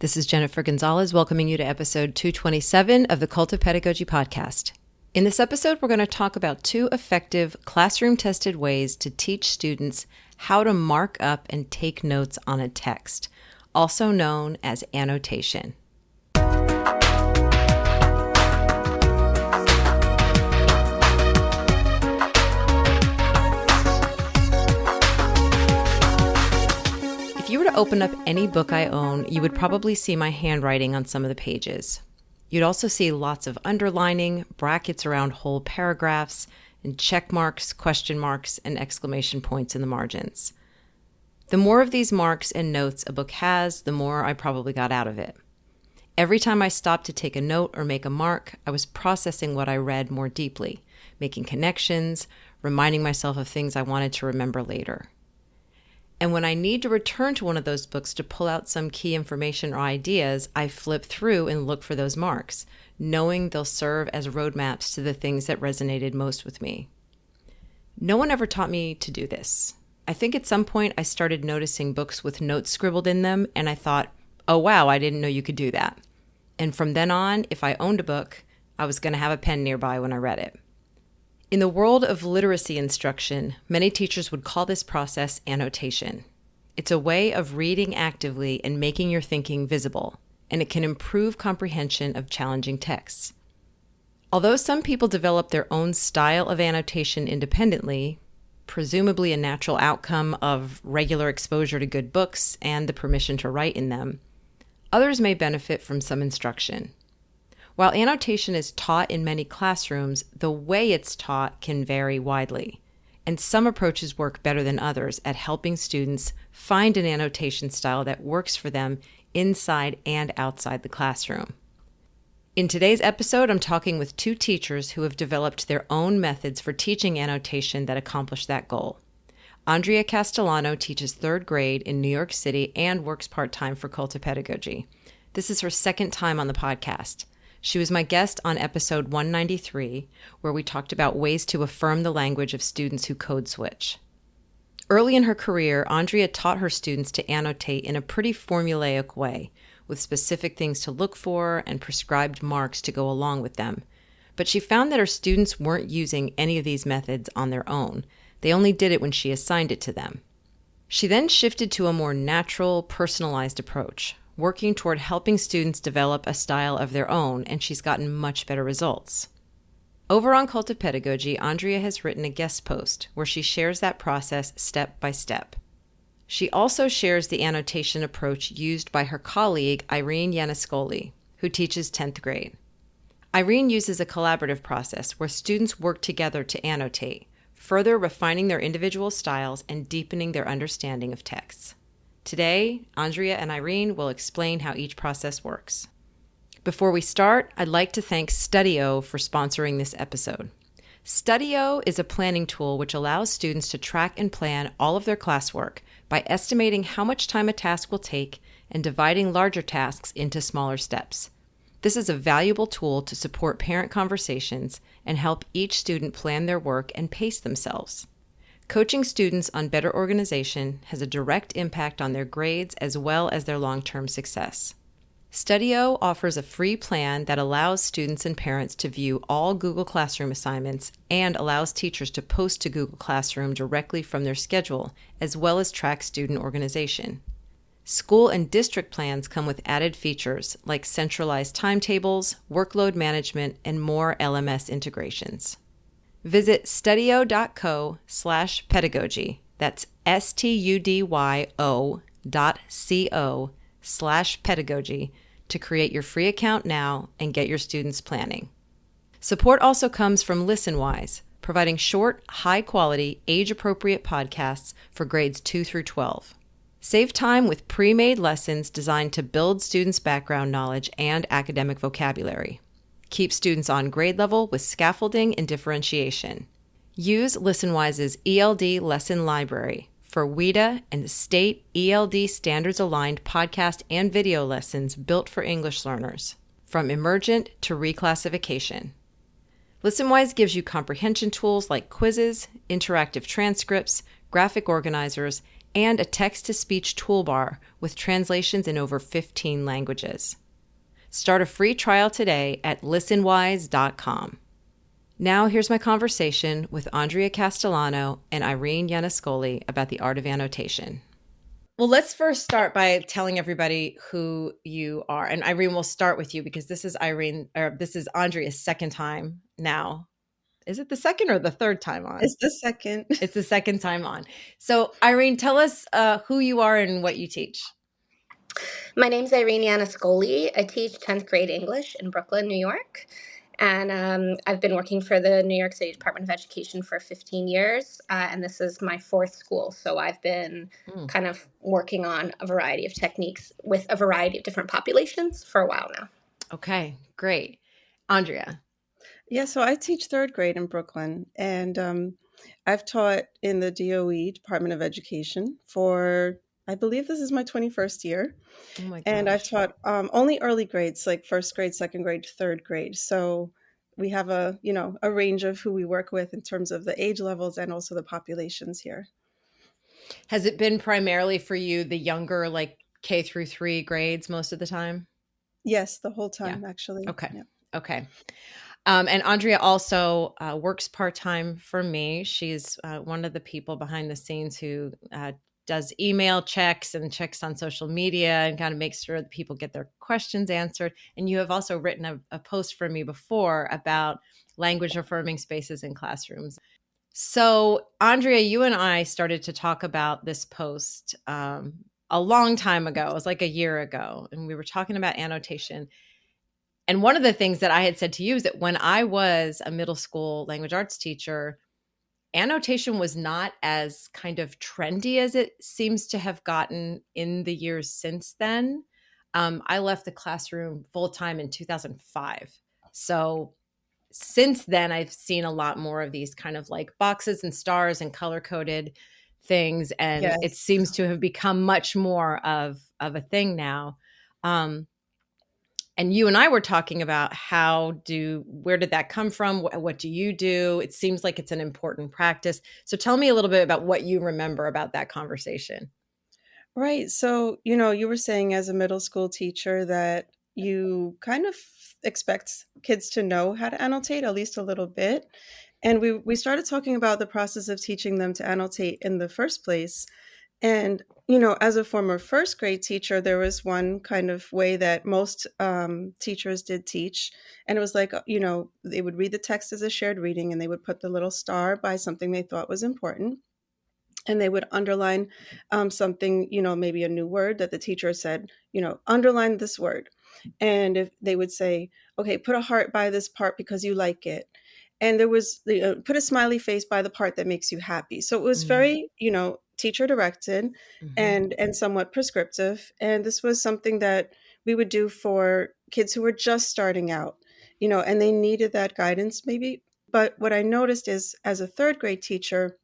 This is Jennifer Gonzalez welcoming you to episode 227 of the Cult of Pedagogy podcast. In this episode, we're going to talk about 2 effective classroom-tested ways to teach students how to mark up and take notes on a text, also known as annotation. If you were to open up any book I own, you would probably see my handwriting on some of the pages. You'd also see lots of underlining, brackets around whole paragraphs, and check marks, question marks, and exclamation points in the margins. The more of these marks and notes a book has, the more I probably got out of it. Every time I stopped to take a note or make a mark, I was processing what I read more deeply, making connections, reminding myself of things I wanted to remember later. And when I need to return to one of those books to pull out some key information or ideas, I flip through and look for those marks, knowing they'll serve as roadmaps to the things that resonated most with me. No one ever taught me to do this. I think at some point I started noticing books with notes scribbled in them, and I thought, oh wow, I didn't know you could do that. And from then on, if I owned a book, I was going to have a pen nearby when I read it. In the world of literacy instruction, many teachers would call this process annotation. It's a way of reading actively and making your thinking visible, and it can improve comprehension of challenging texts. Although some people develop their own style of annotation independently, presumably a natural outcome of regular exposure to good books and the permission to write in them, others may benefit from some instruction. While annotation is taught in many classrooms, the way it's taught can vary widely, and some approaches work better than others at helping students find an annotation style that works for them inside and outside the classroom. In today's episode, I'm talking with 2 teachers who have developed their own methods for teaching annotation that accomplish that goal. Andrea Castellano teaches 3rd grade in New York City and works part-time for Cult of Pedagogy. This is her 2nd time on the podcast. She was my guest on episode 193, where we talked about ways to affirm the language of students who code switch. Early in her career, Andrea taught her students to annotate in a pretty formulaic way, with specific things to look for and prescribed marks to go along with them. But she found that her students weren't using any of these methods on their own. They only did it when she assigned it to them. She then shifted to a more natural, personalized approach, working toward helping students develop a style of their own, and she's gotten much better results. Over on Cult of Pedagogy, Andrea has written a guest post where she shares that process step by step. She also shares the annotation approach used by her colleague, Irene Yannascoli, who teaches 10th grade. Irene uses a collaborative process where students work together to annotate, further refining their individual styles and deepening their understanding of texts. Today, Andrea and Irene will explain how each process works. Before we start, I'd like to thank Studio for sponsoring this episode. Studio is a planning tool which allows students to track and plan all of their classwork by estimating how much time a task will take and dividing larger tasks into smaller steps. This is a valuable tool to support parent conversations and help each student plan their work and pace themselves. Coaching students on better organization has a direct impact on their grades as well as their long-term success. Studio offers a free plan that allows students and parents to view all Google Classroom assignments and allows teachers to post to Google Classroom directly from their schedule, as well as track student organization. School and district plans come with added features like centralized timetables, workload management, and more LMS integrations. Visit studio.co/pedagogy. That's studio.co/pedagogy to create your free account now and get your students planning. Support also comes from ListenWise, providing short, high-quality, age-appropriate podcasts for grades 2 through 12. Save time with pre-made lessons designed to build students' background knowledge and academic vocabulary. Keep students on grade level with scaffolding and differentiation. Use ListenWise's ELD lesson library for WIDA and state ELD standards-aligned podcast and video lessons built for English learners, from emergent to reclassification. ListenWise gives you comprehension tools like quizzes, interactive transcripts, graphic organizers, and a text-to-speech toolbar with translations in over 15 languages. Start a free trial today at listenwise.com. Now here's my conversation with Andrea Castellano and Irene Yannascoli about the art of annotation. Well, let's first start by telling everybody who you are. And Irene, we'll start with you because this is Andrea's second time now. Is it the second or the third time on? It's the second. It's the second time on. So Irene, tell us who you are and what you teach. My name's Irene Yannascoli. I teach 10th grade English in Brooklyn, New York. And I've been working for the New York City Department of Education for 15 years. And this is my fourth school. So I've been kind of working on a variety of techniques with a variety of different populations for a while now. Okay, great. Andrea. Yeah, so I teach third grade in Brooklyn, and I've taught in the DOE, Department of Education, for, I believe this is my 21st year. Oh my gosh. And I've taught only early grades, like first grade, second grade, third grade. So we have a range of who we work with in terms of the age levels and also the populations here. Has it been primarily for you the younger, like K through 3 grades most of the time? Yes, the whole time, actually. Okay. Yeah. Okay. And Andrea also works part-time for me. She's one of the people behind the scenes who does email checks and checks on social media and kind of makes sure that people get their questions answered. And you have also written a post for me before about language affirming spaces in classrooms. So, Andrea, you and I started to talk about this post a long time ago. It was like a year ago. And we were talking about annotation. And one of the things that I had said to you is that when I was a middle school language arts teacher, annotation was not as kind of trendy as it seems to have gotten in the years since then. I left the classroom full time in 2005. So since then, I've seen a lot more of these kind of like boxes and stars and color coded things. And Yes. it seems to have become much more of a thing now. And you and I were talking about where did that come from? What do you do? It seems like it's an important practice. So tell me a little bit about what you remember about that conversation. Right. So, you were saying as a middle school teacher that you kind of expect kids to know how to annotate, at least a little bit. And we started talking about the process of teaching them to annotate in the first place. And, as a former first grade teacher, there was one kind of way that most teachers did teach. And it was like, they would read the text as a shared reading and they would put the little star by something they thought was important. And they would underline something, maybe a new word that the teacher said, underline this word. And if they would say, okay, put a heart by this part because you like it. And there was, put a smiley face by the part that makes you happy. So it was very, teacher directed and somewhat prescriptive. And this was something that we would do for kids who were just starting out, and they needed that guidance maybe. But what I noticed is as a third grade teacher,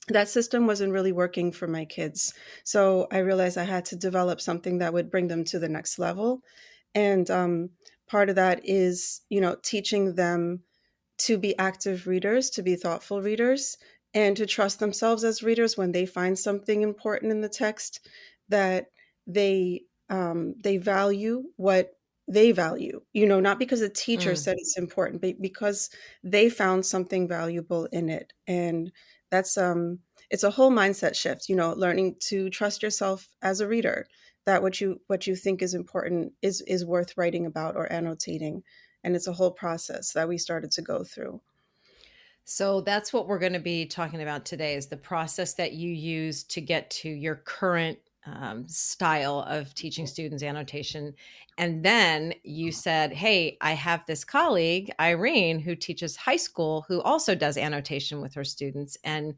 that system wasn't really working for my kids. So I realized I had to develop something that would bring them to the next level. And part of that is, teaching them to be active readers, to be thoughtful readers, and to trust themselves as readers when they find something important in the text, that they value what they value, not because the teacher said it's important, but because they found something valuable in it. And that's it's a whole mindset shift, learning to trust yourself as a reader, that what you think is important is worth writing about or annotating. And it's a whole process that we started to go through. So that's what we're going to be talking about today, is the process that you use to get to your current style of teaching students annotation. And then you said, hey, I have this colleague, Irene, who teaches high school, who also does annotation with her students. And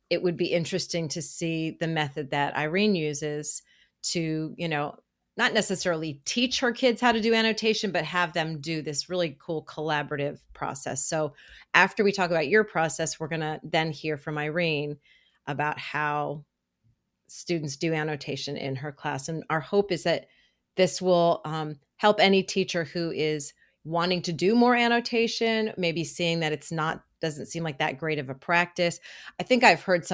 it would be interesting to see the method that Irene uses to, not necessarily teach her kids how to do annotation, but have them do this really cool collaborative process. So after we talk about your process, we're going to then hear from Irene about how students do annotation in her class. And our hope is that this will help any teacher who is wanting to do more annotation, maybe seeing that it's not doesn't seem like that great of a practice. I think I've heard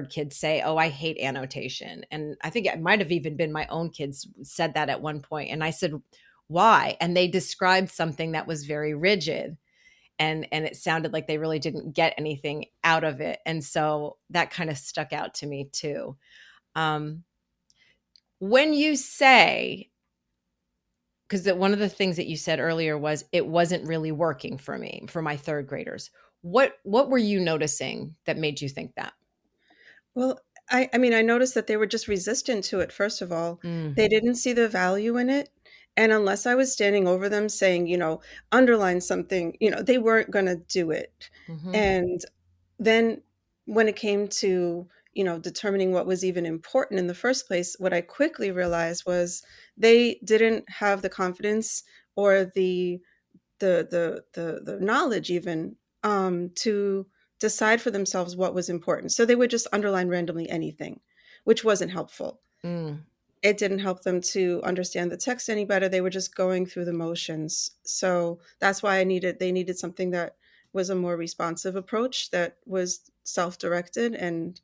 kids say, "Oh, I hate annotation." And I think it might have even been my own kids said that at one point. And I said, "Why?" And they described something that was very rigid. And it sounded like they really didn't get anything out of it. And so that kind of stuck out to me too. When you say, because one of the things that you said earlier was it wasn't really working for me, for my third graders. What were you noticing that made you think that? Well, I mean, I noticed that they were just resistant to it, first of all. Mm, They didn't see the value in it. And unless I was standing over them saying, underline something, they weren't going to do it. hmm And then when it came to, determining what was even important in the first place, what I quickly realized was they didn't have the confidence or the knowledge even to decide for themselves what was important. So they would just underline randomly anything, which wasn't helpful. mm. It didn't help them to understand the text any better. They were just going through the motions. So that's why they needed something that was a more responsive approach, that was self-directed, and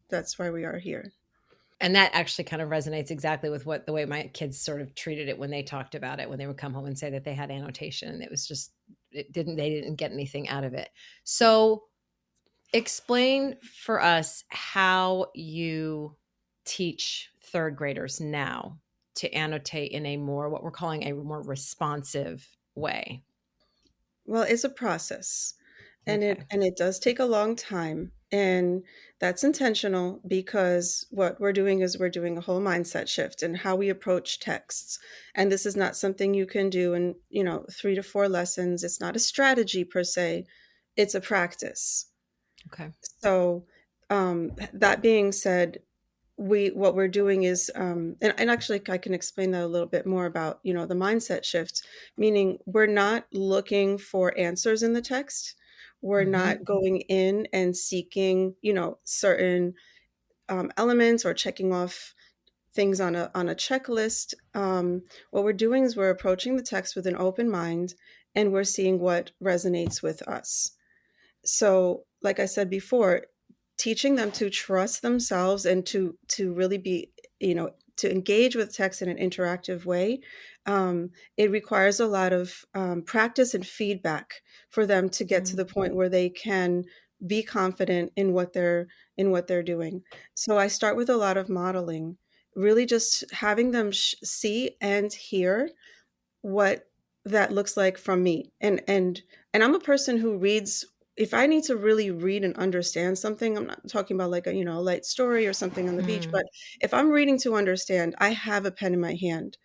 that's why we are here. And that actually kind of resonates exactly with the way my kids sort of treated it when they talked about it, when they would come home and say that they had annotation. And it was just, they didn't get anything out of it. So explain for us how you teach third graders now to annotate in a more, what we're calling a more responsive way. Well, it's a process, and Okay. it does take a long time, and that's intentional, because what we're doing is we're doing a whole mindset shift in how we approach texts. And this is not something you can do in, 3 to 4 lessons. It's not a strategy per se. It's a practice. Okay. So, that being said, what we're doing is, and actually I can explain that a little bit more about, the mindset shift, meaning we're not looking for answers in the text. We're hmm not going in and seeking, certain elements, or checking off things on a checklist. What we're doing is we're approaching the text with an open mind, and we're seeing what resonates with us. So, like I said before, teaching them to trust themselves and to really be, to engage with text in an interactive way, it requires a lot of practice and feedback for them to get to the point where they can be confident in what they're doing. So I start with a lot of modeling, really just having them see and hear what that looks like from me. And I'm a person who reads. If I need to really read and understand something, I'm not talking about like a, a light story or something on the beach, Mm, but if I'm reading to understand, I have a pen in my hand.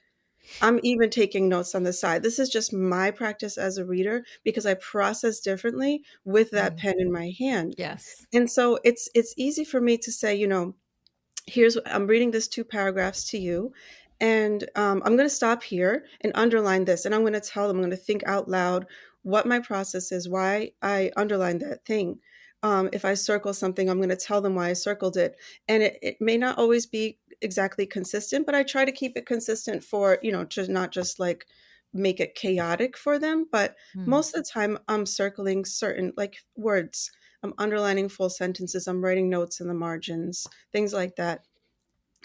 I'm even taking notes on the side. This is just my practice as a reader, because I process differently with that mm. pen in my hand. Yes. And so it's easy for me to say, here's, I'm reading this 2 paragraphs to you, and I'm going to stop here and underline this, and I'm going to tell them, I'm going to think out loud what my process is, why I underlined that thing. If I circle something, I'm going to tell them why I circled it. And it may not always be exactly consistent, but I try to keep it consistent for, just not just like make it chaotic for them, but Mm, most of the time I'm circling certain like words. I'm underlining full sentences. I'm writing notes in the margins, things like that.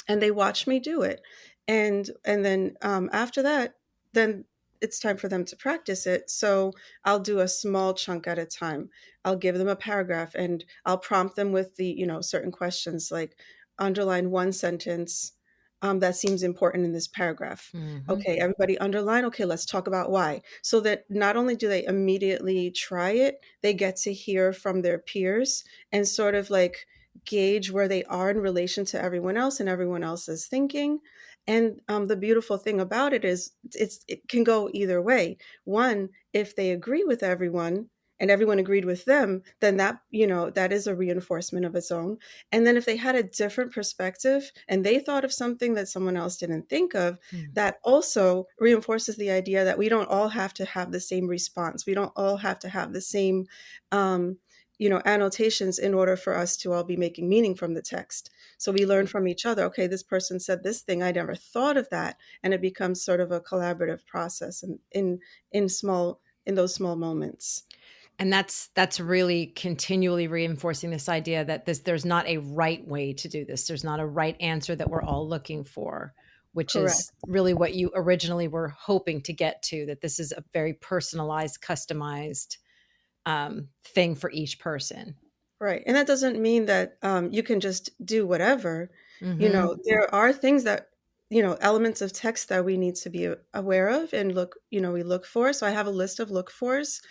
And they watch me do it. And then after that, then it's time for them to practice it. So I'll do a small chunk at a time. I'll give them a paragraph, and I'll prompt them with the, certain questions, like underline one sentence that seems important in this paragraph. hmm Okay, everybody underline. Okay, let's talk about why. So that not only do they immediately try it, they get to hear from their peers and sort of like gauge where they are in relation to everyone else and everyone else's thinking. And the beautiful thing about it is it can go either way. One, if they agree with everyone and everyone agreed with them, then that is a reinforcement of its own. And then if they had a different perspective and they thought of something that someone else didn't think of, mm. that also reinforces the idea that we don't all have to have the same response. We don't all have to have the same um, annotations in order for us to all be making meaning from the text. So we learn from each other. Okay, this person said this thing. I never thought of that. And it becomes sort of a collaborative process in those small moments. And that's really continually reinforcing this idea that there's not a right way to do this. There's not a right answer that we're all looking for, which Correct. is really what you originally were hoping to get to, that this is a very personalized, customized thing for each person. Right. And that doesn't mean that you can just do whatever. Mm-hmm. There are things that, elements of text that we need to be aware of and we look for. So I have a list of look fors.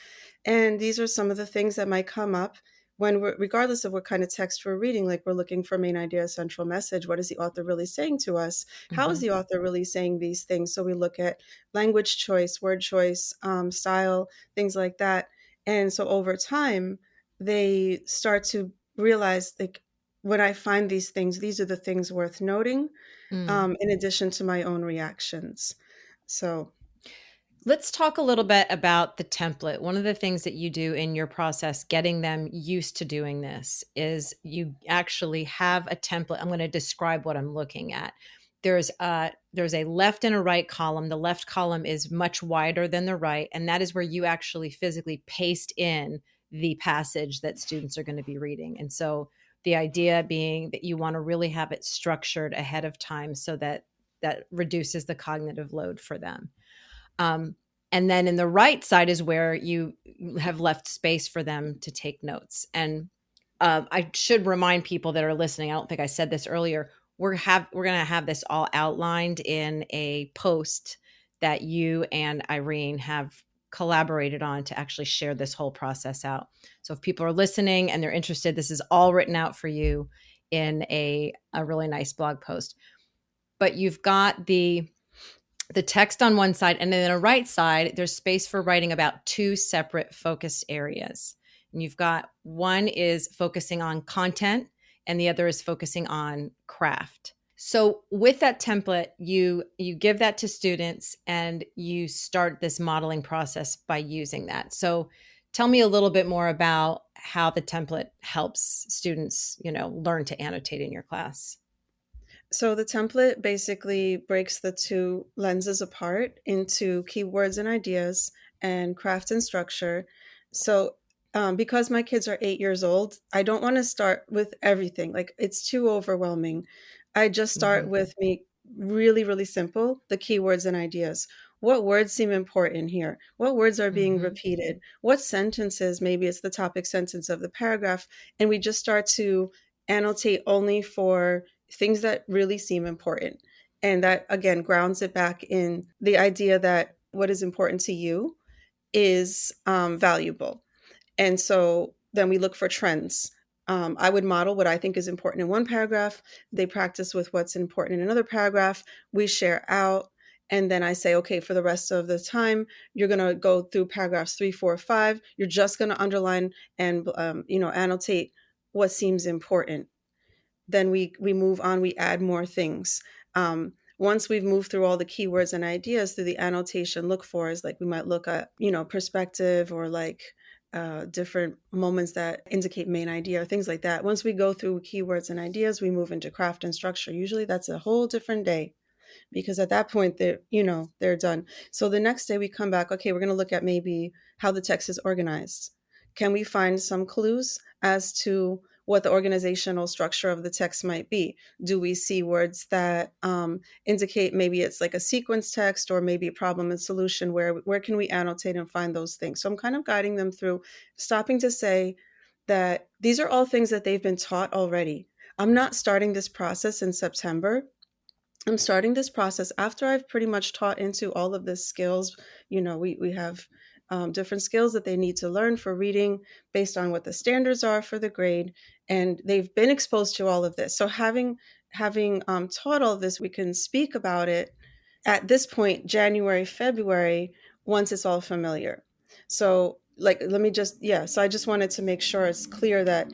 And these are some of the things that might come up when regardless of what kind of text we're reading, like we're looking for main idea, central message. What is the author really saying to us? How is Mm-hmm. the author really saying these things? So we look at language choice, word choice, style, things like that. And so over time, they start to realize, like, when I find these things, these are the things worth noting, Mm. in addition to my own reactions. So, Let's talk a little bit about the template. One of the things that you do in your process, getting them used to doing this, is you actually have a template. I'm going to describe what I'm looking at. There's a left and a right column. The left column is much wider than the right, and that is where you actually physically paste in the passage that students are going to be reading. And so the idea being that you want to really have it structured ahead of time so that that reduces the cognitive load for them. And then in the right side is where you have left space for them to take notes. And I should remind people that are listening, I don't think I said this earlier, we're going to have this all outlined in a post that you and Irene have collaborated on to actually share this whole process out. So if people are listening and they're interested, this is all written out for you in a really nice blog post. But you've got the text on one side, and then on the right side, there's space for writing about two separate focused areas. And you've got one is focusing on content, and the other is focusing on craft. So with that template, you give that to students, and you start this modeling process by using that. So tell me a little bit more about how the template helps students, learn to annotate in your class. So the template basically breaks the two lenses apart into keywords and ideas and craft and structure. So because my kids are 8 years old, I don't want to start with everything. Like, it's too overwhelming. I just start Mhm. with me really, really simple, the keywords and ideas. What words seem important here? What words are being Mhm. repeated? What sentences, maybe it's the topic sentence of the paragraph, and we just start to annotate only for things that really seem important. And that, again, grounds it back in the idea that what is important to you is valuable. And so then we look for trends. I would model what I think is important in one paragraph. They practice with what's important in another paragraph. We share out. And then I say, okay, for the rest of the time, you're going to go through paragraphs 3, 4, 5. You're just going to underline and, annotate what seems important. Then we move on, we add more things. Once we've moved through all the keywords and ideas through the annotation look for is, like, we might look at, perspective, or like different moments that indicate main idea or things like that. Once we go through keywords and ideas, we move into craft and structure. Usually that's a whole different day, because at that point they're done. So the next day we come back, okay, we're going to look at maybe how the text is organized. Can we find some clues as to what the organizational structure of the text might be? Do we see words that indicate maybe it's like a sequence text, or maybe a problem and solution? Where can we annotate and find those things? So I'm kind of guiding them through, stopping to say that these are all things that they've been taught already. I'm not starting this process in September. I'm starting this process after I've pretty much taught into all of the skills. We have different skills that they need to learn for reading based on what the standards are for the grade, and they've been exposed to all of this. So having taught all of this, we can speak about it at this point, January, February, once it's all familiar. So, like, let me just, yeah. So I just wanted to make sure it's clear that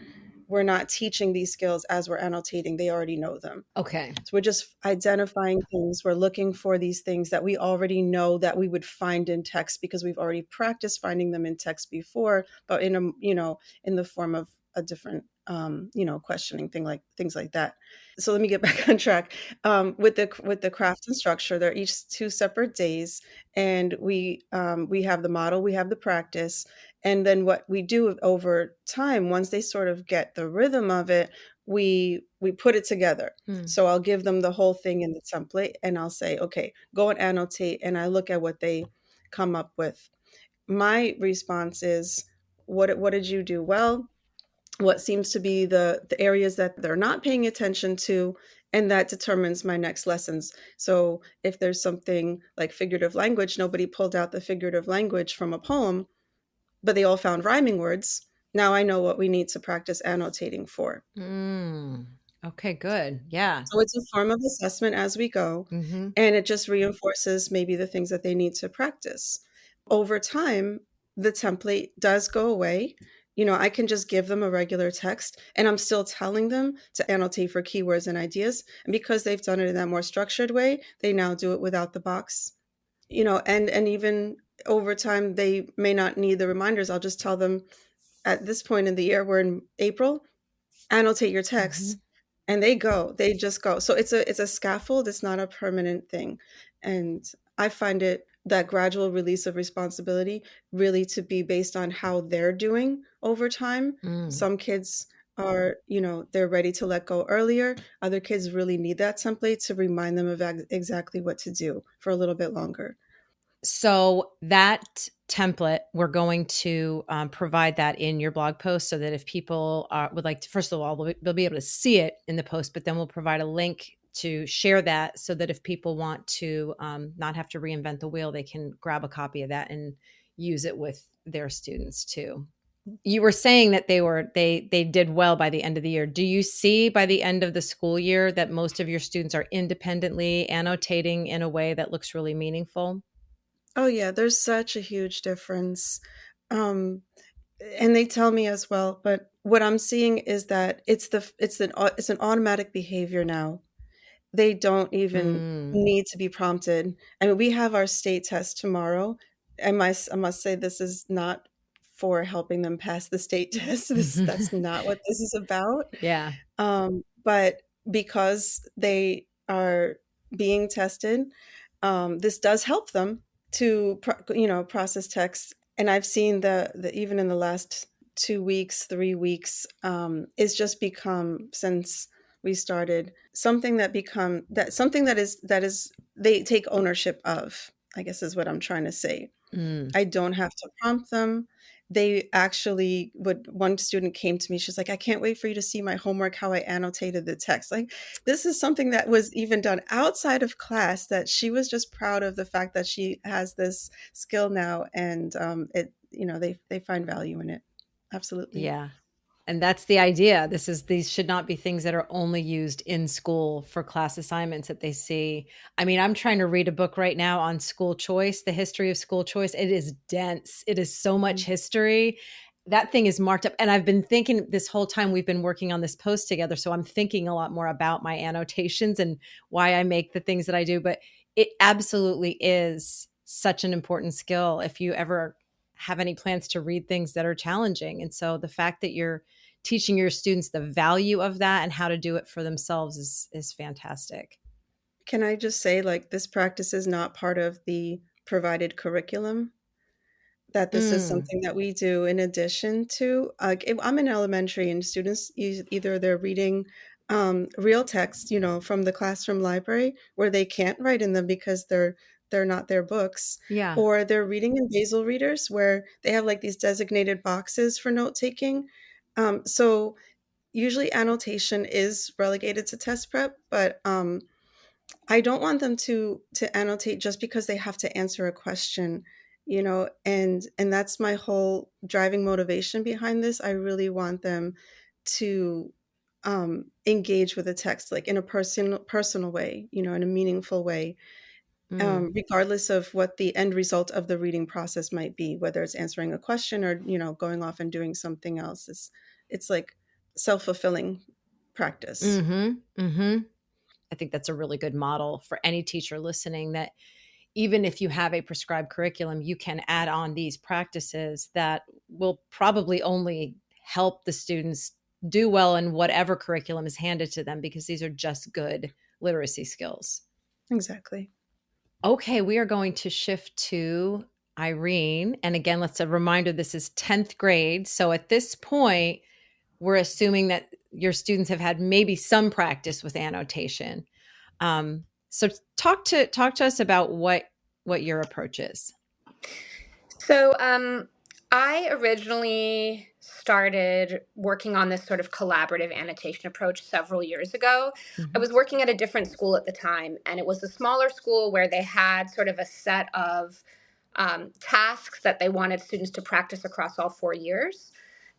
we're not teaching these skills as we're annotating. They already know them. Okay. So we're just identifying things. We're looking for these things that we already know that we would find in text, because we've already practiced finding them in text before, but in the form of a different questioning things like that. So let me get back on track. With the craft and structure, they're each two separate days, and we have the model, we have the practice, and then what we do over time, once they sort of get the rhythm of it, we put it together. So I'll give them the whole thing in the template, and I'll say, okay, go and annotate, and I look at what they come up with. My response is, what did you do well? What seems to be the areas that they're not paying attention to, and that determines my next lessons. So if there's something like figurative language, nobody pulled out the figurative language from a poem, but they all found rhyming words. Now I know what we need to practice annotating for. Okay, good. Yeah. So it's a form of assessment as we go, Mm-hmm. and it just reinforces maybe the things that they need to practice. Over time, the template does go away. I can just give them a regular text, and I'm still telling them to annotate for keywords and ideas. And because they've done it in that more structured way, they now do it without the box. And even over time, they may not need the reminders. I'll just tell them at this point in the year, we're in April, annotate your Mm-hmm. text, and they just go. So it's a scaffold, it's not a permanent thing. And I find it, that gradual release of responsibility, really to be based on how they're doing over time. Some kids are, they're ready to let go earlier. Other kids really need that template to remind them of exactly what to do for a little bit longer. So that template, we're going to provide that in your blog post so that if people would like to, first of all, they'll be able to see it in the post, but then we'll provide a link to share that so that if people want to not have to reinvent the wheel, they can grab a copy of that and use it with their students too. You were saying that they did well by the end of the year. Do you see by the end of the school year that most of your students are independently annotating in a way that looks really meaningful? Oh yeah, there's such a huge difference. Um, and they tell me as well, but what I'm seeing is that it's an automatic behavior now. They don't even Mm. need to be prompted. I mean, we have our state test tomorrow. I must say, this is not for helping them pass the state test. That's not what this is about. Yeah. But because they are being tested, this does help them to process text. And I've seen the even in the last 2 weeks, 3 weeks, it's just become, since we started, something that is they take ownership of, I guess, is what I'm trying to say. Mm. I don't have to prompt them. They actually would. One student came to me. She's like, "I can't wait for you to see my homework, how I annotated the text." Like, this is something that was even done outside of class, that she was just proud of the fact that she has this skill now, and they find value in it. Absolutely. Yeah. And that's the idea. These should not be things that are only used in school for class assignments that they see. I mean, I'm trying to read a book right now on school choice, the history of school choice. It is dense. It is so much history. That thing is marked up. And I've been thinking this whole time we've been working on this post together. So I'm thinking a lot more about my annotations and why I make the things that I do. But it absolutely is such an important skill if you ever have any plans to read things that are challenging. And so the fact that you're teaching your students the value of that and how to do it for themselves is fantastic. Can I just say, like, this practice is not part of the provided curriculum? That this is Mm. something that we do in addition to, like, I'm in elementary, and students either they're reading real text, from the classroom library, where they can't write in them because they're not their books, Yeah. or they're reading in basal readers where they have like these designated boxes for note taking. So usually annotation is relegated to test prep, but I don't want them to annotate just because they have to answer a question, and that's my whole driving motivation behind this. I really want them to engage with the text, like in a personal way, in a meaningful way, Mm. regardless of what the end result of the reading process might be, whether it's answering a question or going off and doing something else. It's like self-fulfilling practice. Mm-hmm. Mm-hmm. I think that's a really good model for any teacher listening, that even if you have a prescribed curriculum, you can add on these practices that will probably only help the students do well in whatever curriculum is handed to them, because these are just good literacy skills. Exactly. Okay, we are going to shift to Irene. And again, let's a reminder, this is 10th grade. So at this point, we're assuming that your students have had maybe some practice with annotation. So talk to us about what your approach is. So I originally started working on this sort of collaborative annotation approach several years ago. I was working at a different school at the time, and it was a smaller school where they had sort of a set of tasks that they wanted students to practice across all 4 years.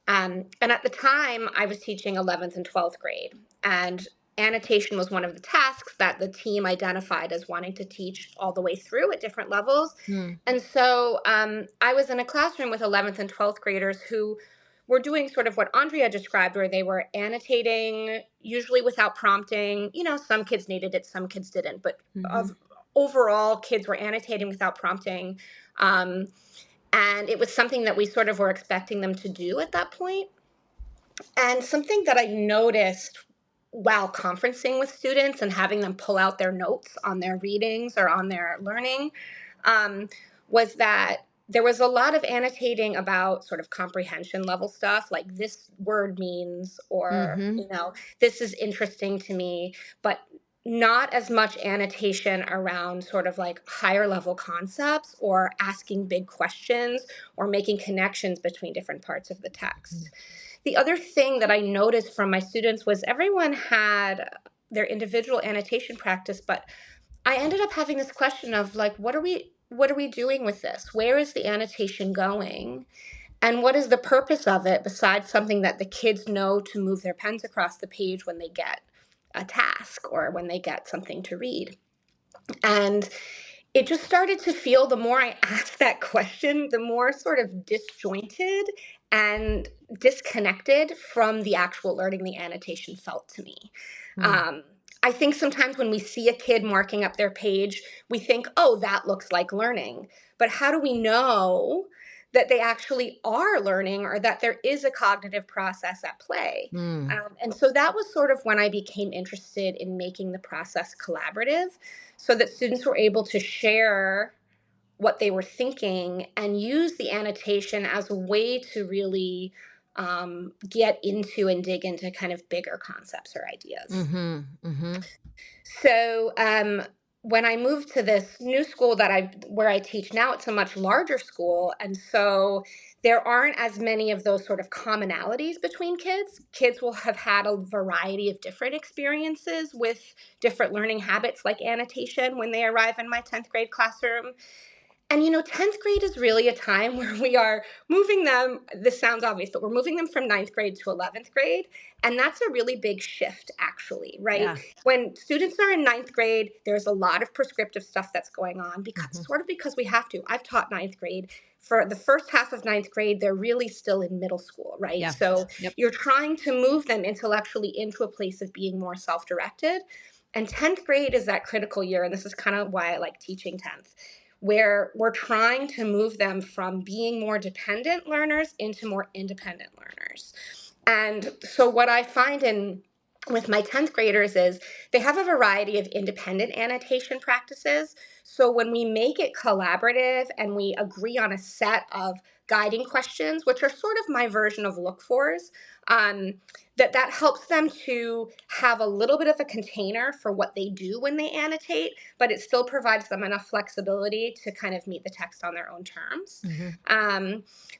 And at the time, I was teaching 11th and 12th grade, and annotation was one of the tasks that the team identified as wanting to teach all the way through at different levels. And so I was in a classroom with 11th and 12th graders who were doing sort of what Andrea described, where they were annotating, usually without prompting. You know, some kids needed it, some kids didn't, but overall, kids were annotating without prompting. And it was something that we sort of were expecting them to do at that point. And something that I noticed while conferencing with students and having them pull out their notes on their readings or on their learning was that there was a lot of annotating about sort of comprehension level stuff, like this word means, or, you know, this is interesting to me, but not as much annotation around sort of like higher level concepts or asking big questions or making connections between different parts of the text. The other thing that I noticed from my students was everyone had their individual annotation practice, but I ended up having this question of like, what are we doing with this? Where is the annotation going? And what is the purpose of it besides something that the kids know to move their pens across the page when they get a task or when they get something to read? And it just started to feel, the more I asked that question, the more sort of disjointed and disconnected from the actual learning the annotation felt to me. I think sometimes when we see a kid marking up their page, we think, oh, that looks like learning. But how do we know that they actually are learning or that there is a cognitive process at play? And so that was sort of when I became interested in making the process collaborative, so that students were able to share what they were thinking and use the annotation as a way to really get into and dig into kind of bigger concepts or ideas. So when I moved to this new school where I teach now, it's a much larger school. And so there aren't as many of those sort of commonalities between kids. Kids will have had a variety of different experiences with different learning habits like annotation when they arrive in my 10th grade classroom. And, you know, 10th grade is really a time where we are moving them, this sounds obvious, but we're moving them from 9th grade to 11th grade. And that's a really big shift, actually, right? Yeah. When students are in 9th grade, there's a lot of prescriptive stuff that's going on, because we have to. I've taught 9th grade. For the first half of 9th grade, they're really still in middle school, right? Yeah. So you're trying to move them intellectually into a place of being more self-directed. And 10th grade is that critical year. And this is kind of why I like teaching 10th, where we're trying to move them from being more dependent learners into more independent learners. And so what I find with my 10th graders is they have a variety of independent annotation practices. So when we make it collaborative and we agree on a set of guiding questions, which are sort of my version of look-fors, that helps them to have a little bit of a container for what they do when they annotate, but it still provides them enough flexibility to kind of meet the text on their own terms.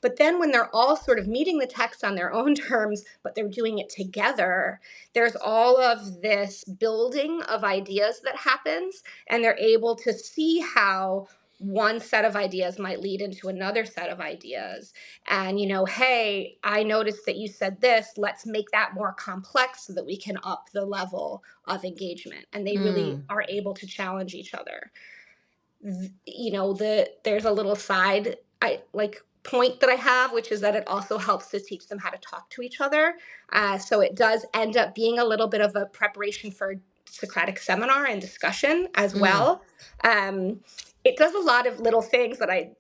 But then when they're all sort of meeting the text on their own terms, but they're doing it together, there's all of this building of ideas that happens, and they're able to see how one set of ideas might lead into another set of ideas. And, you know, hey, I noticed that you said this, let's make that more complex so that we can up the level of engagement. And they really are able to challenge each other. You know, there's a little side point that I have, which is that it also helps to teach them how to talk to each other. So it does end up being a little bit of a preparation for Socratic seminar and discussion as well. It does a lot of little things that I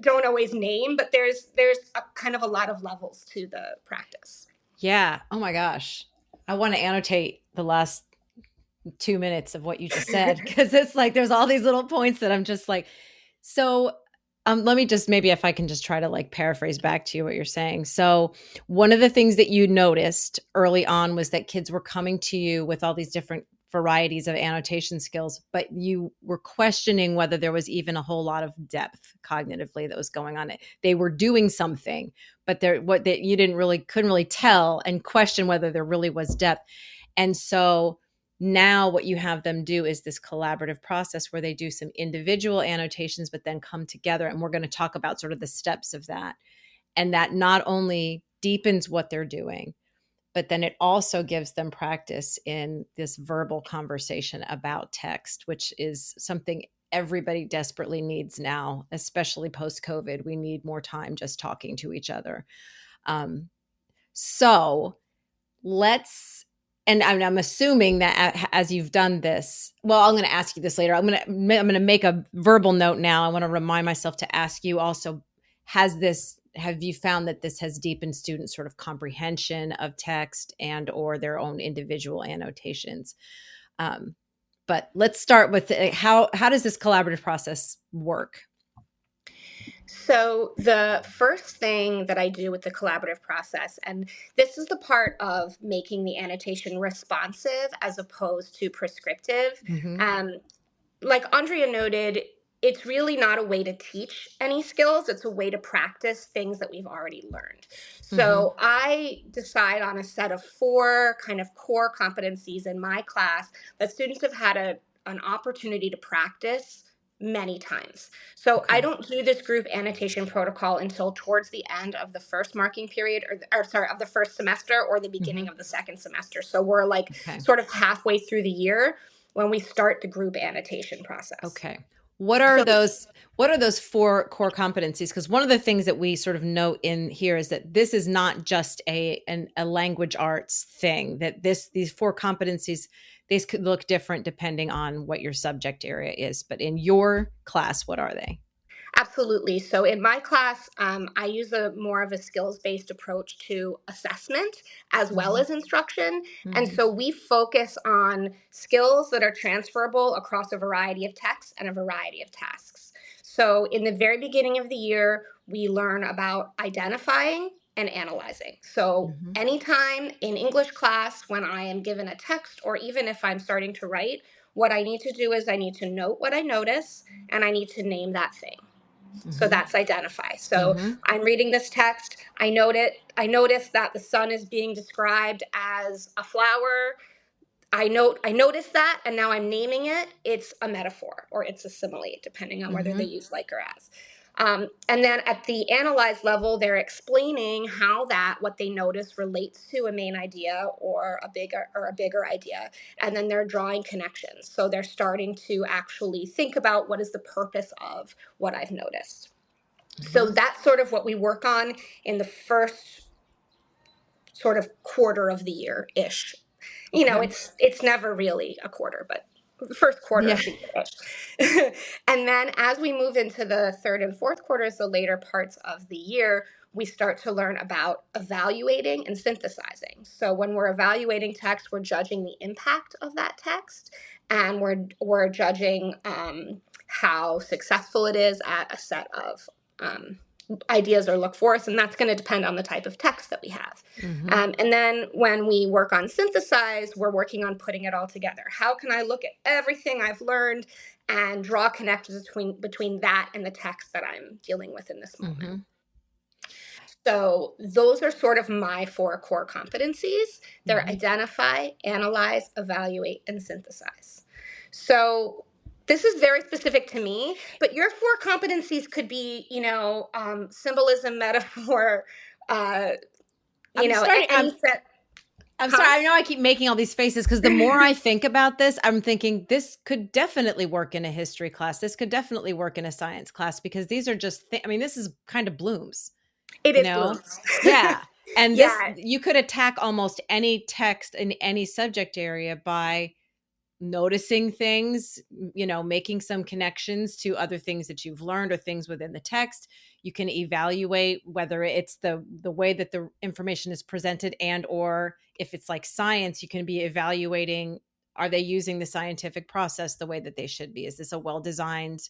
don't always name, but there's a kind of a lot of levels to the practice. Yeah. Oh my gosh. I want to annotate the last 2 minutes of what you just said, because it's like there's all these little points that I'm just like, so let me just, maybe if I can just try to like paraphrase back to you what you're saying. So one of the things that you noticed early on was that kids were coming to you with all these different varieties of annotation skills, but you were questioning whether there was even a whole lot of depth cognitively that was going on. They were doing something, but you couldn't really tell and question whether there really was depth. And so now what you have them do is this collaborative process where they do some individual annotations, but then come together. And we're going to talk about sort of the steps of that. And that not only deepens what they're doing, but then it also gives them practice in this verbal conversation about text, which is something everybody desperately needs now, especially post-COVID. We need more time just talking to each other. So let's, and I'm assuming that as you've done this, well, I'm going to ask you this later. I'm going to make a verbal note now. I want to remind myself to ask you also, have you found that this has deepened students' sort of comprehension of text and or their own individual annotations? But let's start with how does this collaborative process work? So the first thing that I do with the collaborative process, and this is the part of making the annotation responsive as opposed to prescriptive. Mm-hmm. Like Andrea noted, it's really not a way to teach any skills. It's a way to practice things that we've already learned. So I decide on a set of 4 kind of core competencies in my class that students have had an opportunity to practice many times. So I don't do this group annotation protocol until towards the end of the first marking period, of the first semester or the beginning of the second semester. So we're like sort of halfway through the year when we start the group annotation process. Okay. What are those 4 core competencies? Because one of the things that we sort of note in here is that this is not just a language arts thing, that these 4 competencies, these could look different depending on what your subject area is. But in your class, what are they? Absolutely. So in my class, I use more of a skills-based approach to assessment as well as instruction. And so we focus on skills that are transferable across a variety of texts and a variety of tasks. So in the very beginning of the year, we learn about identifying and analyzing. So anytime in English class, when I am given a text, or even if I'm starting to write, what I need to do is I need to note what I notice, and I need to name that thing. So that's identify. So I'm reading this text. I notice that the sun is being described as a flower. I notice that, and now I'm naming it. It's a metaphor or it's a simile, depending on whether they use like or as. And then at the analyze level, they're explaining how what they notice relates to a main idea or a bigger idea. And then they're drawing connections. So they're starting to actually think about what is the purpose of what I've noticed. So that's sort of what we work on in the first sort of quarter of the year-ish. You know, it's never really a quarter, but the first quarter of the year. And then as we move into the third and fourth quarters, the later parts of the year, we start to learn about evaluating and synthesizing. So when we're evaluating text, we're judging the impact of that text, and we're judging how successful it is at a set of ideas or look for us, and that's going to depend on the type of text that we have. And then when we work on synthesize, we're working on putting it all together. How can I look at everything I've learned and draw connections between that and the text that I'm dealing with in this moment? So those are sort of my 4 core competencies. They're identify, analyze, evaluate, and synthesize. So this is very specific to me, but your 4 competencies could be, symbolism, metaphor, any set. I'm sorry. I know I keep making all these faces because the more I think about this, I'm thinking this could definitely work in a history class. This could definitely work in a science class, because these are just, this is kind of Bloom's. It is Bloom's. Yeah. And this, you could attack almost any text in any subject area by noticing things, making some connections to other things that you've learned or things within the text. You can evaluate whether it's the way that the information is presented, and or if it's like science, you can be evaluating, are they using the scientific process the way that they should be? Is this a well-designed,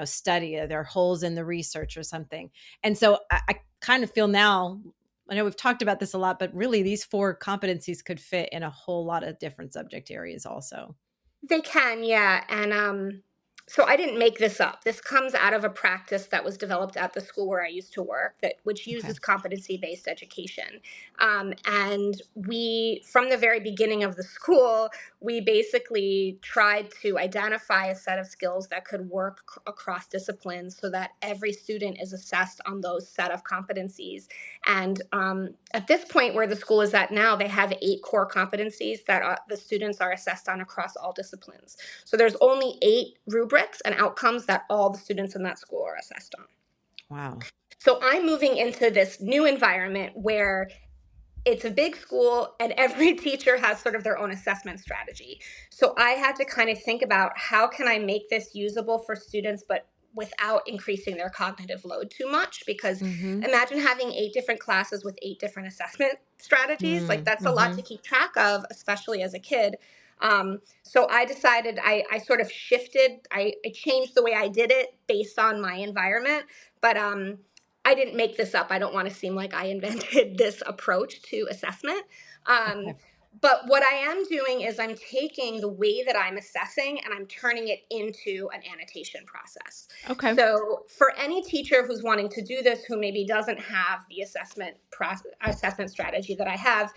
study? Are there holes in the research or something? And so I kind of feel now, I know we've talked about this a lot, but really these 4 competencies could fit in a whole lot of different subject areas also. They can, yeah. And so I didn't make this up. This comes out of a practice that was developed at the school where I used to work, which Okay. uses competency-based education. And we, from the very beginning of the school, we basically tried to identify a set of skills that could work across disciplines so that every student is assessed on those set of competencies. And at this point where the school is at now, they have 8 core competencies that the students are assessed on across all disciplines. So there's only 8 rubrics and outcomes that all the students in that school are assessed on. Wow. So I'm moving into this new environment where it's a big school and every teacher has sort of their own assessment strategy. So I had to kind of think about, how can I make this usable for students, but without increasing their cognitive load too much? Because imagine having 8 different classes with 8 different assessment strategies. Like, that's a lot to keep track of, especially as a kid. So I decided, I sort of shifted, I changed the way I did it based on my environment. But I didn't make this up. I don't want to seem like I invented this approach to assessment. Okay. But what I am doing is I'm taking the way that I'm assessing and I'm turning it into an annotation process. Okay. So for any teacher who's wanting to do this, who maybe doesn't have the assessment strategy that I have,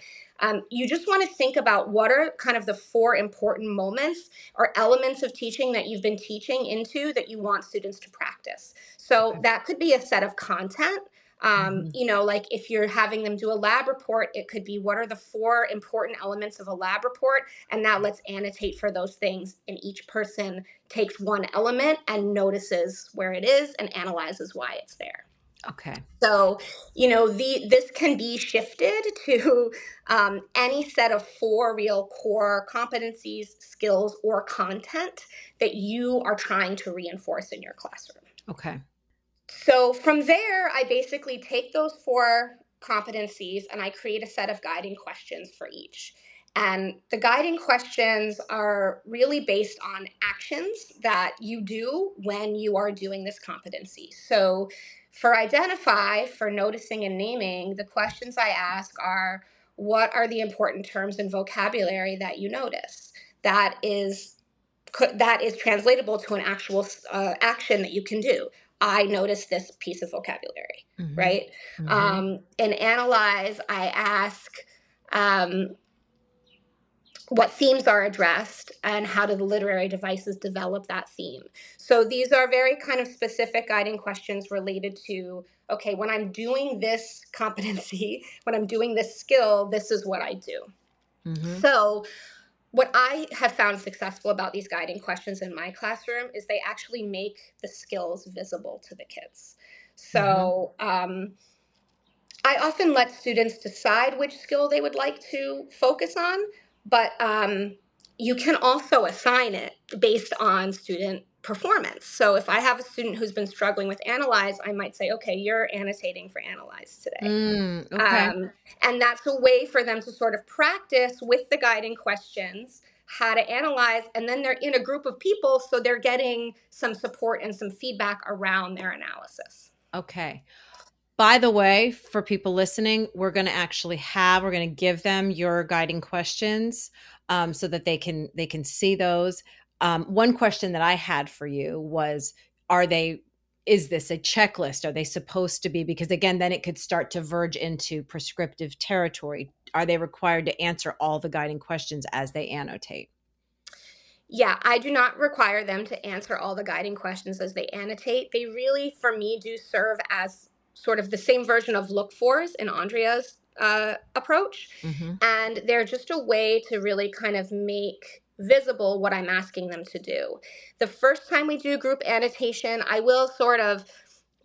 you just want to think about, what are kind of the 4 important moments or elements of teaching that you've been teaching into that you want students to practice. So that could be a set of content. Like if you're having them do a lab report, it could be, what are the 4 important elements of a lab report? And now let's annotate for those things. And each person takes one element and notices where it is and analyzes why it's there. Okay. So, this can be shifted to any set of 4 real core competencies, skills, or content that you are trying to reinforce in your classroom. Okay. So from there, I basically take those 4 competencies and I create a set of guiding questions for each. And the guiding questions are really based on actions that you do when you are doing this competency. So for identify, for noticing and naming, the questions I ask are, what are the important terms and vocabulary that you notice? That is translatable to an actual action that you can do. I noticed this piece of vocabulary, right? In analyze, I ask what themes are addressed and how do the literary devices develop that theme. So these are very kind of specific guiding questions related to, okay, when I'm doing this competency, when I'm doing this skill, this is what I do. So what I have found successful about these guiding questions in my classroom is they actually make the skills visible to the kids. So I often let students decide which skill they would like to focus on, but you can also assign it based on student performance. So if I have a student who's been struggling with analyze, I might say, okay, you're annotating for analyze today. Okay. And that's a way for them to sort of practice with the guiding questions how to analyze, and then they're in a group of people, so they're getting some support and some feedback around their analysis. Okay. By the way, for people listening, we're going to give them your guiding questions so that they can see those. One question that I had for you was, is this a checklist? Are they supposed to be? Because again, then it could start to verge into prescriptive territory. Are they required to answer all the guiding questions as they annotate? Yeah, I do not require them to answer all the guiding questions as they annotate. They really, for me, do serve as sort of the same version of look-fors in Andrea's approach. And they're just a way to really kind of make visible what I'm asking them to do. The first time we do group annotation, I will sort of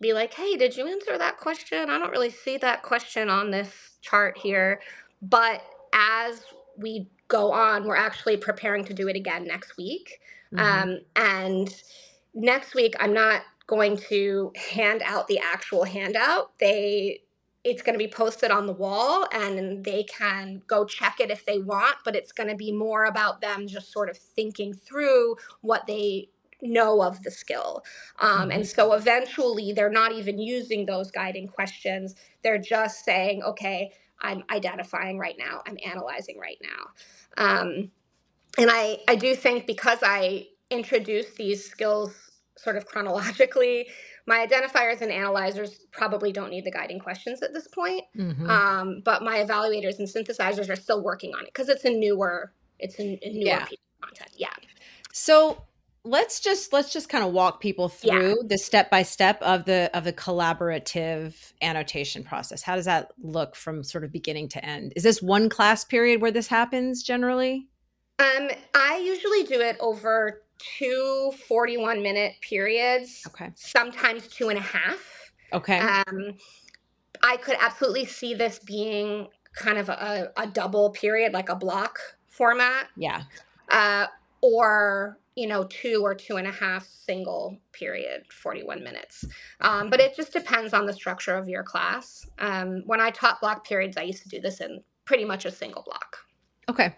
be like, hey, did you answer that question? I don't really see that question on this chart here. But as we go on. We're actually preparing to do it again next week. And next week, I'm not going to hand out the actual handout. It's going to be posted on the wall and they can go check it if they want, but it's going to be more about them just sort of thinking through what they know of the skill. And so eventually they're not even using those guiding questions. They're just saying, okay, I'm identifying right now. I'm analyzing right now. And I do think because I introduce these skills sort of chronologically, my identifiers and analyzers probably don't need the guiding questions at this point. But my evaluators and synthesizers are still working on it because it's a newer piece of content. Yeah. So let's just kind of walk people through the step by step of the collaborative annotation process. How does that look from sort of beginning to end? Is this one class period where this happens generally? I usually do it over 2 41-minute periods. Okay. Sometimes 2.5. Okay. I could absolutely see this being kind of a double period, like a block format. Yeah. Or 2 or 2.5 single period 41 minutes. But it just depends on the structure of your class. When I taught block periods, I used to do this in pretty much a single block. Okay.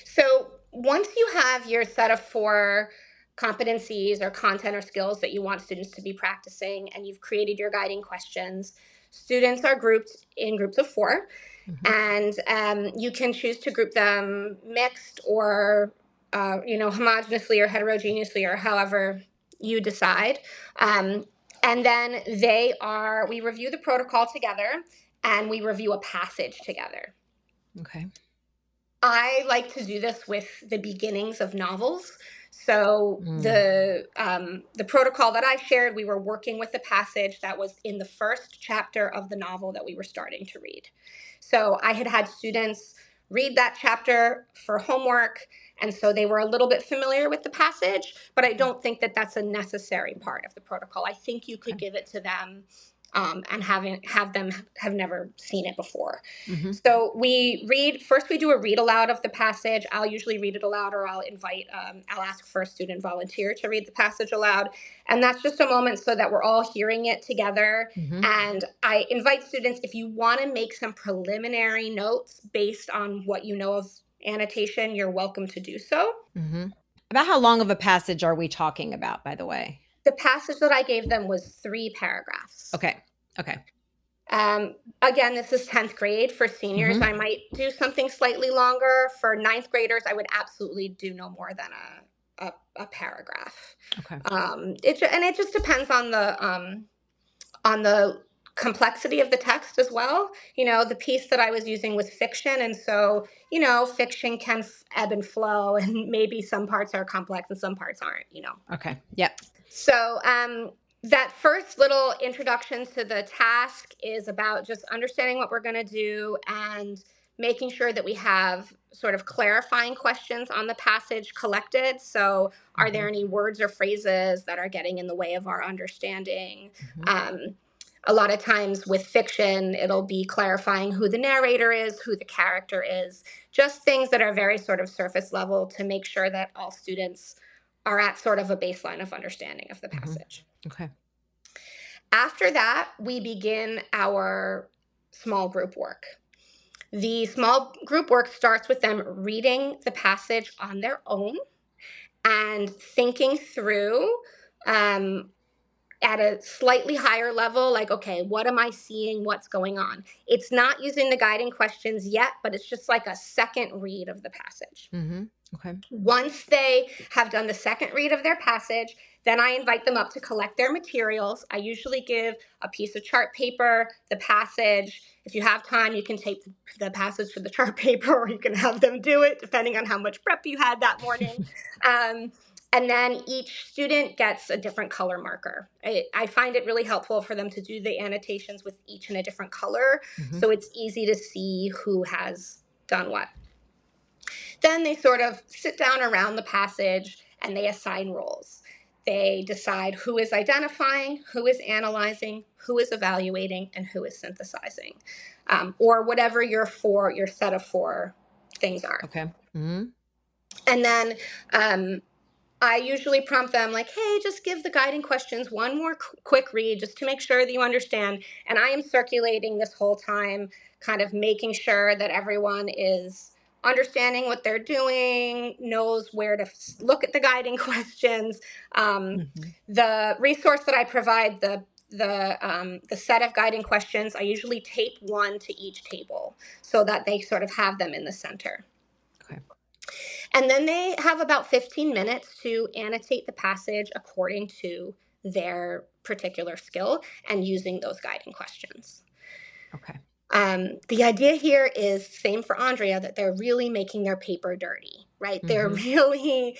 So once you have your set of 4 competencies or content or skills that you want students to be practicing, and you've created your guiding questions, students are grouped in groups of 4. And you can choose to group them mixed or homogeneously or heterogeneously or however you decide. And then we review the protocol together and we review a passage together. Okay. I like to do this with the beginnings of novels. So the protocol that I shared, we were working with the passage that was in the first chapter of the novel that we were starting to read. So I had students read that chapter for homework, and so they were a little bit familiar with the passage, but I don't think that that's a necessary part of the protocol. I think you could give it to them and have them have never seen it before. So we do a read aloud of the passage. I'll usually read it aloud, or I'll ask for a student volunteer to read the passage aloud. And that's just a moment so that we're all hearing it together. And I invite students, if you want to make some preliminary notes based on what you know of annotation, you're welcome to do so. About how long of a passage are we talking about, by the way? The passage that I gave them was 3 paragraphs. Okay. Again, this is 10th grade. For seniors, I might do something slightly longer. For 9th graders, I would absolutely do no more than a paragraph. Okay. It just depends on the complexity of the text as well. The piece that I was using was fiction, and so fiction can ebb and flow, and maybe some parts are complex and some parts aren't. Okay. Yep. So that first little introduction to the task is about just understanding what we're going to do and making sure that we have sort of clarifying questions on the passage collected. So are there any words or phrases that are getting in the way of our understanding? A lot of times with fiction, it'll be clarifying who the narrator is, who the character is, just things that are very sort of surface level to make sure that all students are at sort of a baseline of understanding of the passage. Okay. After that, we begin our small group work. The small group work starts with them reading the passage on their own and thinking through at a slightly higher level, like, okay, what am I seeing? What's going on? It's not using the guiding questions yet, but it's just like a second read of the passage. Okay. Once they have done the second read of their passage, then I invite them up to collect their materials. I usually give a piece of chart paper, the passage. If you have time, you can take the passage to the chart paper, or you can have them do it, depending on how much prep you had that morning. And then each student gets a different color marker. I find it really helpful for them to do the annotations with each in a different color, so it's easy to see who has done what. Then they sort of sit down around the passage and they assign roles. They decide who is identifying, who is analyzing, who is evaluating, and who is synthesizing, or whatever your set of 4 things are. Okay. Mm-hmm. And then I usually prompt them like, hey, just give the guiding questions one more quick read just to make sure that you understand. And I am circulating this whole time, kind of making sure that everyone is understanding what they're doing, knows where to look at the guiding questions. Mm-hmm. The resource that I provide, the set of guiding questions, I usually tape one to each table so that they sort of have them in the center. Okay. And then they have about 15 minutes to annotate the passage according to their particular skill and using those guiding questions. Okay. The idea here is same for Andrea, that they're really making their paper dirty, right? Mm-hmm. They're really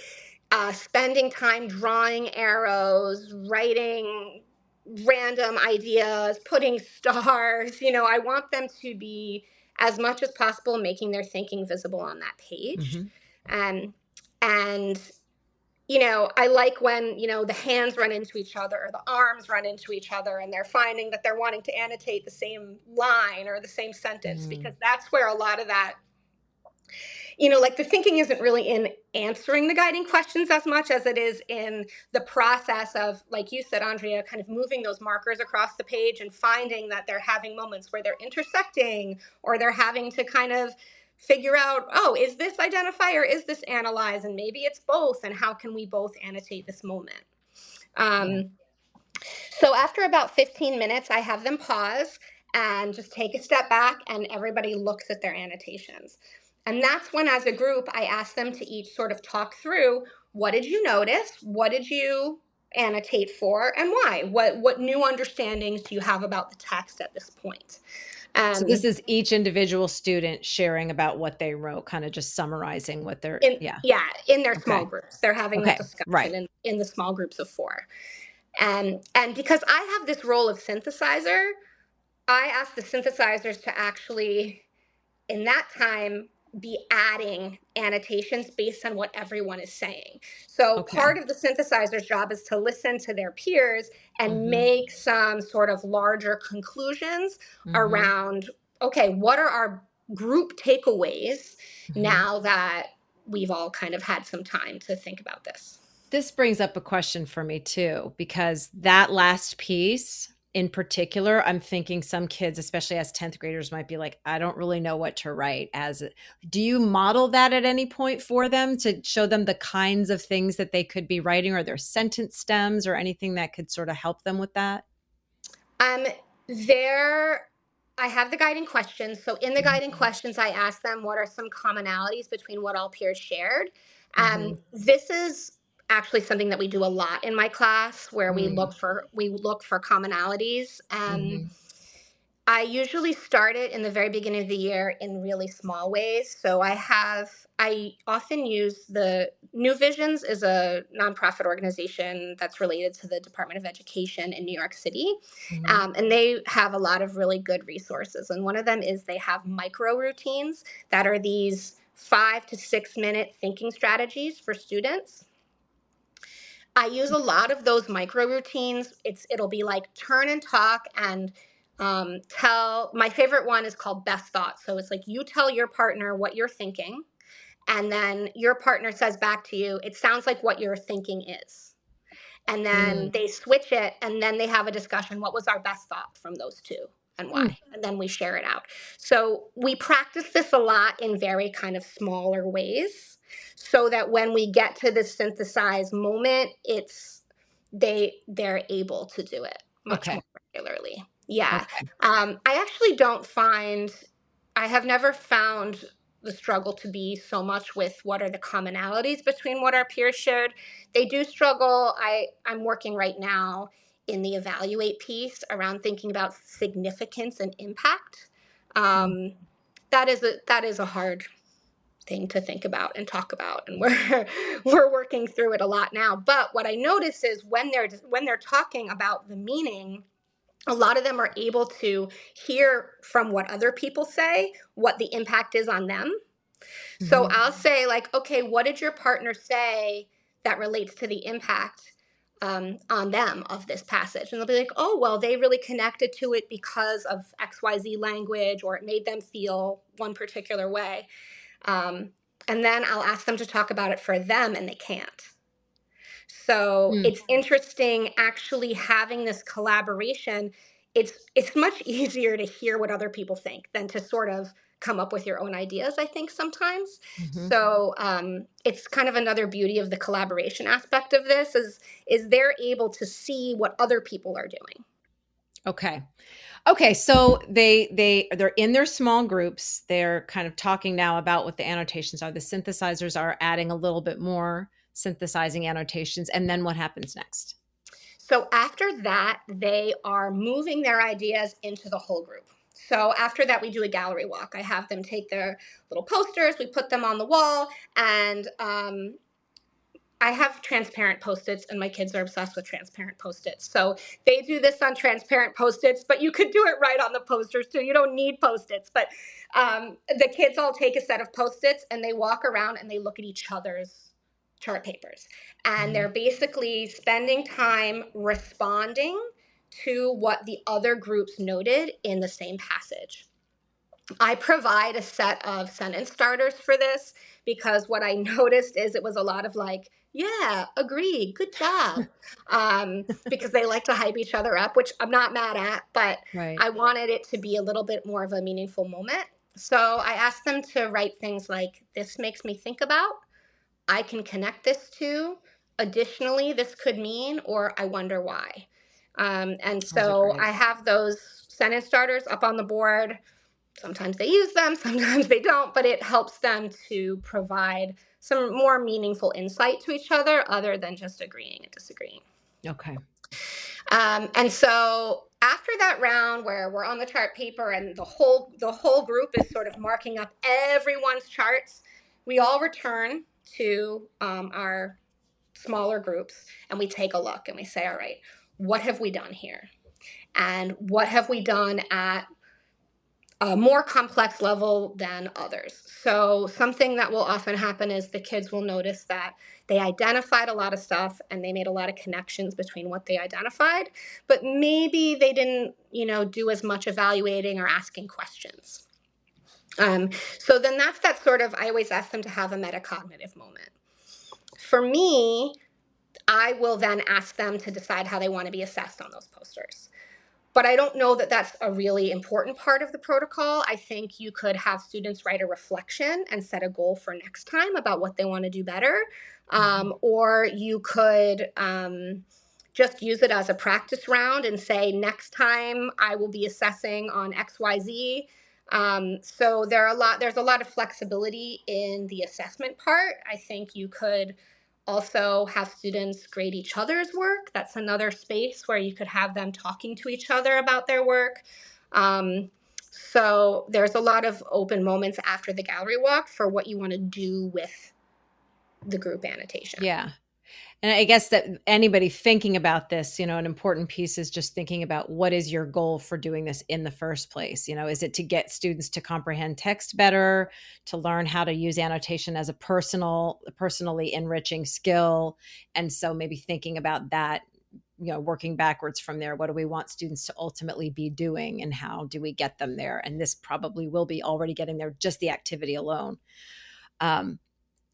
spending time drawing arrows, writing random ideas, putting stars. I want them to be, as much as possible, making their thinking visible on that page. Mm-hmm. And I like when, the hands run into each other or the arms run into each other and they're finding that they're wanting to annotate the same line or the same sentence, because that's where a lot of that, like the thinking isn't really in answering the guiding questions as much as it is in the process of, like you said, Andrea, kind of moving those markers across the page and finding that they're having moments where they're intersecting, or they're having to kind of figure out, oh, is this identify or is this analyze? And maybe it's both. And how can we both annotate this moment? So after about 15 minutes, I have them pause and just take a step back, and everybody looks at their annotations. And that's when, as a group, I ask them to each sort of talk through, what did you notice? What did you annotate for, and why? What new understandings do you have about the text at this point? So this is each individual student sharing about what they wrote, kind of just summarizing what they're, in their small groups. They're having that discussion in the small groups of 4. And because I have this role of synthesizer, I ask the synthesizers to actually, in that time, be adding annotations based on what everyone is saying. So part of the synthesizer's job is to listen to their peers and make some sort of larger conclusions around, okay, what are our group takeaways now that we've all kind of had some time to think about this? This brings up a question for me too, because that last piece in particular, I'm thinking some kids, especially as 10th graders, might be like, I don't really know what to write as. Do you model that at any point for them to show them the kinds of things that they could be writing, or their sentence stems or anything that could sort of help them with that? I have the guiding questions. So in the guiding questions, I ask them, what are some commonalities between what all peers shared? This is actually something that we do a lot in my class, where we look for commonalities. I usually start it in the very beginning of the year in really small ways. So I often use the New Visions is a nonprofit organization that's related to the Department of Education in New York City. And they have a lot of really good resources. And one of them is they have micro routines that are these 5 to 6 minute thinking strategies for students. I use a lot of those micro routines. It'll be like turn and talk and my favorite one is called best thoughts. So it's like you tell your partner what you're thinking, and then your partner says back to you, it sounds like what you're thinking is. And then they switch it, and then they have a discussion. What was our best thought from those two and why? And then we share it out. So we practice this a lot in very kind of smaller ways, so that when we get to this synthesized moment, they're able to do it much more regularly. Yeah. I have never found the struggle to be so much with what are the commonalities between what our peers shared. They do struggle. I'm working right now in the evaluate piece around thinking about significance and impact. That is a hard thing to think about and talk about, and we're working through it a lot now. But what I notice is when they're talking about the meaning, a lot of them are able to hear from what other people say what the impact is on them. So I'll say, like, okay, what did your partner say that relates to the impact on them of this passage? And they'll be like, oh, well, they really connected to it because of XYZ language, or it made them feel one particular way. Um, and then I'll ask them to talk about it for them, and they can't. So Mm. it's interesting actually having this collaboration. It's much easier to hear what other people think than to sort of come up with your own ideas, I think, sometimes. Mhm. So it's kind of another beauty of the collaboration aspect of this is they're able to see what other people are doing. Okay. Okay, so they're in their small groups. They're kind of talking now about what the annotations are. The synthesizers are adding a little bit more synthesizing annotations, and then what happens next? So after that, they are moving their ideas into the whole group. So after that, we do a gallery walk. I have them take their little posters, we put them on the wall, and I have transparent Post-its, and my kids are obsessed with transparent Post-its. So they do this on transparent Post-its, but you could do it right on the posters too. You don't need Post-its. But the kids all take a set of Post-its, and they walk around and they look at each other's chart papers. And they're basically spending time responding to what the other groups noted in the same passage. I provide a set of sentence starters for this because what I noticed is it was a lot of like, yeah, agree, good job. Because they like to hype each other up, which I'm not mad at, but Right. I wanted it to be a little bit more of a meaningful moment. So I asked them to write things like, this makes me think about, I can connect this to, additionally, this could mean, or I wonder why. And Those are so great. I have those sentence starters up on the board. Sometimes they use them, sometimes they don't, but it helps them to provide some more meaningful insight to each other than just agreeing and disagreeing. Okay. And so after that round where we're on the chart paper and the whole group is sort of marking up everyone's charts, we all return to our smaller groups and we take a look and we say, all right, what have we done here? And what have we done at a more complex level than others? So something that will often happen is the kids will notice that they identified a lot of stuff and they made a lot of connections between what they identified, but maybe they didn't, do as much evaluating or asking questions. So then that's that sort of, I always ask them to have a metacognitive moment. For me, I will then ask them to decide how they want to be assessed on those posters. But I don't know that that's a really important part of the protocol. I think you could have students write a reflection and set a goal for next time about what they want to do better. Or you could just use it as a practice round and say, next time I will be assessing on XYZ. So there's a lot of flexibility in the assessment part. I think you could also have students grade each other's work. That's another space where you could have them talking to each other about their work. So there's a lot of open moments after the gallery walk for what you want to do with the group annotation. Yeah. And I guess that anybody thinking about this, an important piece is just thinking about what is your goal for doing this in the first place? Is it to get students to comprehend text better, to learn how to use annotation as a personally enriching skill? And so maybe thinking about that, working backwards from there, what do we want students to ultimately be doing and how do we get them there? And this probably will be already getting there, just the activity alone.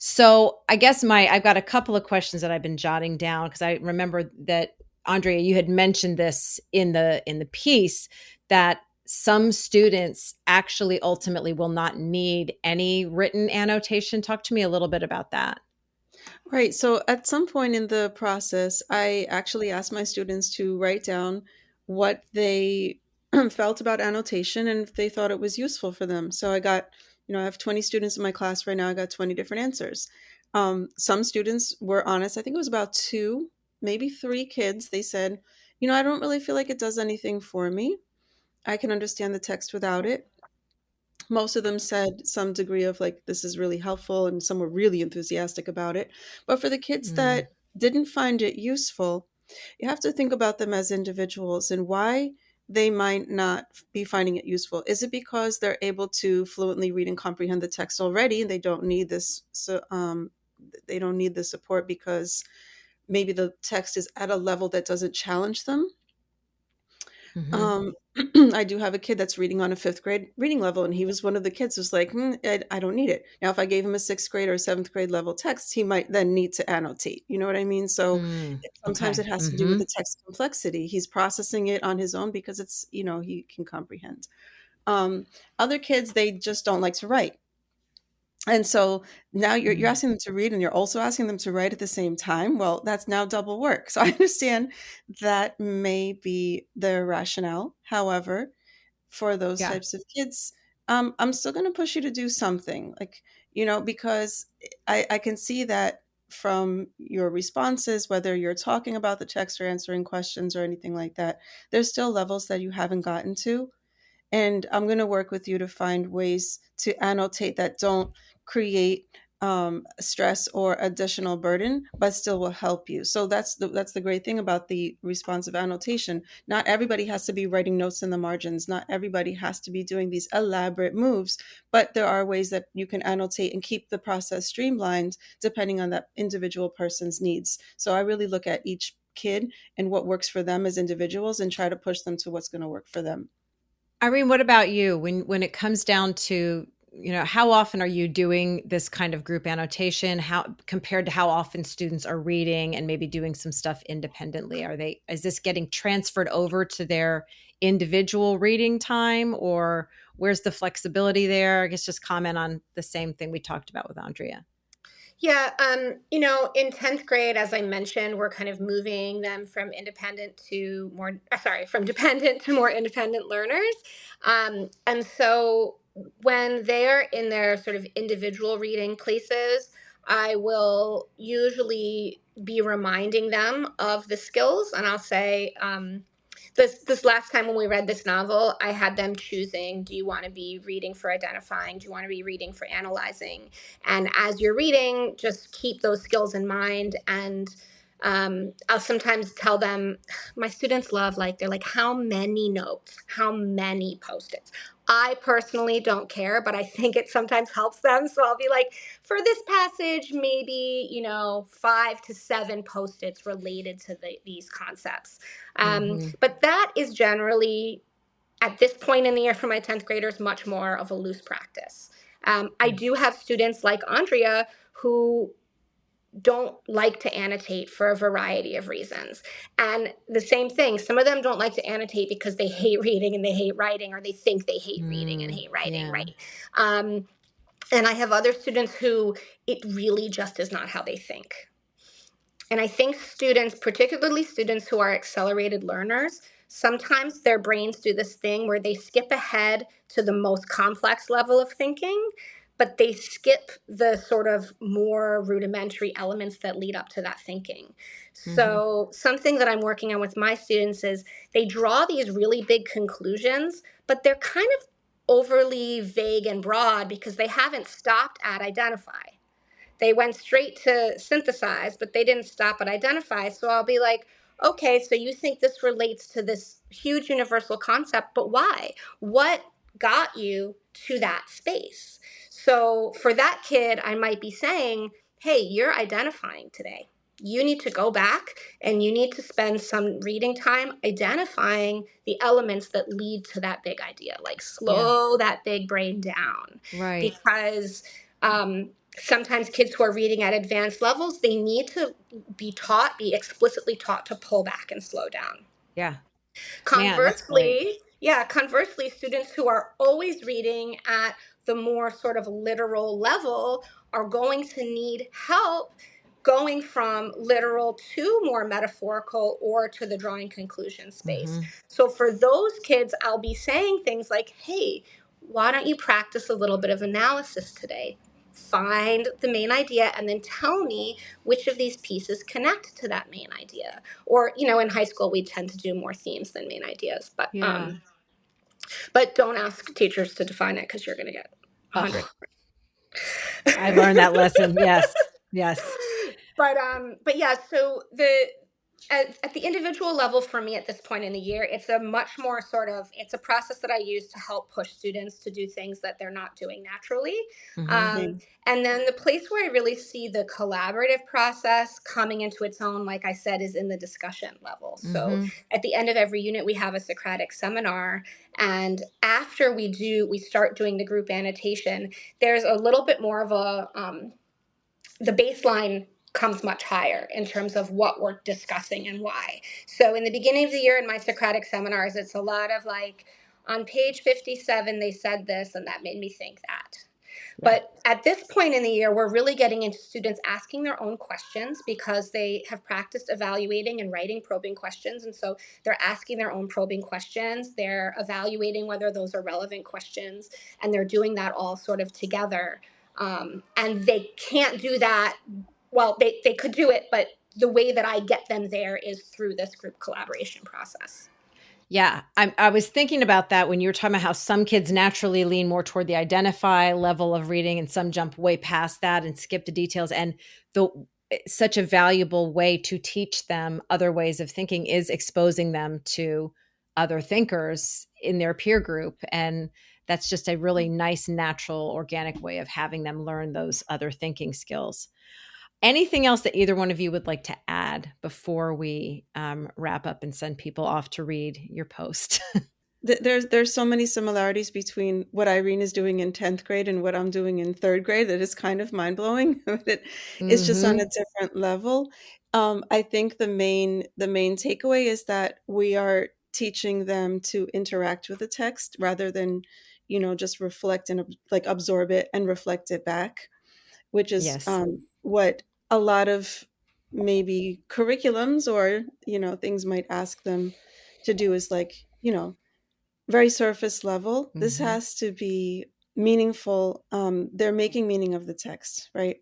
So I guess I've got a couple of questions that I've been jotting down because I remember that Andrea, you had mentioned this in the piece that some students actually ultimately will not need any written annotation. Talk to me a little bit about that. Right. So at some point in the process, I actually asked my students to write down what they felt about annotation and if they thought it was useful for them. So I have 20 students in my class right now. I got 20 different answers. Some students were honest. I think it was about two, maybe three kids. They said, I don't really feel like it does anything for me. I can understand the text without it. Most of them said some degree of like, this is really helpful, and some were really enthusiastic about it. But for the kids that didn't find it useful, you have to think about them as individuals and why they might not be finding it useful. Is it because they're able to fluently read and comprehend the text already and they don't need this? So they don't need the support because maybe the text is at a level that doesn't challenge them. Mm-hmm. Um, I do have a kid that's reading on a fifth grade reading level, and he was one of the kids who's like, I don't need it. Now, if I gave him a sixth grade or seventh grade level text, he might then need to annotate. You know what I mean? So sometimes Okay. it has to do with Mm-hmm. the text complexity. He's processing it on his own because it's, he can comprehend. Um, Other kids, they just don't like to write. And so now you're asking them to read and you're also asking them to write at the same time. Well, that's now double work. So I understand that may be the rationale. However, for those Yeah. types of kids, I'm still going to push you to do something, like, because I can see that from your responses, whether you're talking about the text or answering questions or anything like that, there's still levels that you haven't gotten to. And I'm going to work with you to find ways to annotate that don't create stress or additional burden, but still will help you. So that's the great thing about the responsive annotation. Not everybody has to be writing notes in the margins. Not everybody has to be doing these elaborate moves, but there are ways that you can annotate and keep the process streamlined depending on that individual person's needs. So I really look at each kid and what works for them as individuals and try to push them to what's going to work for them. Irene, what about you? When it comes down to, how often are you doing this kind of group annotation? How compared to how often students are reading and maybe doing some stuff independently? Is this getting transferred over to their individual reading time, or where's the flexibility there? I guess just comment on the same thing we talked about with Andrea. Yeah, in 10th grade, as I mentioned, we're kind of moving them from from dependent to more independent learners. And so when they're in their sort of individual reading places, I will usually be reminding them of the skills, and I'll say, this last time when we read this novel, I had them choosing, do you want to be reading for identifying? Do you want to be reading for analyzing? And as you're reading, just keep those skills in mind. And I'll sometimes tell them, my students love, like, they're like, how many notes, how many post-its? I personally don't care, but I think it sometimes helps them. So I'll be like, for this passage, maybe, 5 to 7 post-its related to these concepts. Mm-hmm. But that is generally, at this point in the year for my 10th graders, much more of a loose practice. I do have students like Andrea who don't like to annotate for a variety of reasons. And the same thing, some of them don't like to annotate because they hate reading and they hate writing, or they think they hate reading and hate writing, Yeah. right? Um, and I have other students who it really just is not how they think. And I think students, particularly students who are accelerated learners, sometimes their brains do this thing where they skip ahead to the most complex level of thinking, but they skip the sort of more rudimentary elements that lead up to that thinking. Mm-hmm. So something that I'm working on with my students is they draw these really big conclusions, but they're kind of overly vague and broad because they haven't stopped at identify. They went straight to synthesize, but they didn't stop at identify. So I'll be like, okay, so you think this relates to this huge universal concept, but why? What got you to that space? So for that kid, I might be saying, hey, you're identifying today. You need to go back and you need to spend some reading time identifying the elements that lead to that big idea, like Yeah. slow that big brain down. Right. Because sometimes kids who are reading at advanced levels, they need to be explicitly taught to pull back and slow down. Yeah. Man, that's great. Conversely, students who are always reading at the more sort of literal level are going to need help going from literal to more metaphorical or to the drawing conclusion space. Mm-hmm. So for those kids, I'll be saying things like, hey, why don't you practice a little bit of analysis today? Find the main idea and then tell me which of these pieces connect to that main idea. Or, in high school, we tend to do more themes than main ideas. Yeah. But don't ask teachers to define it because you're going to get 100. Oh, I learned that lesson. Yes. Yes. But yeah, so At the individual level, for me at this point in the year, it's a much more it's a process that I use to help push students to do things that they're not doing naturally. Mm-hmm. And then the place where I really see the collaborative process coming into its own, like I said, is in the discussion level. So Mm-hmm. at the end of every unit, we have a Socratic seminar. And after we start doing the group annotation, there's a little bit more of the baseline comes much higher in terms of what we're discussing and why. So in the beginning of the year in my Socratic seminars, it's a lot of like, on page 57, they said this, and that made me think that. Yeah. But at this point in the year, we're really getting into students asking their own questions because they have practiced evaluating and writing probing questions. And so they're asking their own probing questions. They're evaluating whether those are relevant questions, and they're doing that all sort of together. And they can't do that. Well, they could do it, but the way that I get them there is through this group collaboration process. Yeah, I was thinking about that when you were talking about how some kids naturally lean more toward the identify level of reading and some jump way past that and skip the details. And such a valuable way to teach them other ways of thinking is exposing them to other thinkers in their peer group. And that's just a really nice, natural, organic way of having them learn those other thinking skills. Anything else that either one of you would like to add before we wrap up and send people off to read your post? There's so many similarities between what Irene is doing in 10th grade and what I'm doing in 3rd grade that is kind of mind-blowing. It's just on a different level. I think the main takeaway is that we are teaching them to interact with the text rather than, just reflect and like absorb it and reflect it back, which is Yes. what a lot of maybe curriculums or, things might ask them to do is like, very surface level. This has to be meaningful. They're making meaning of the text, right?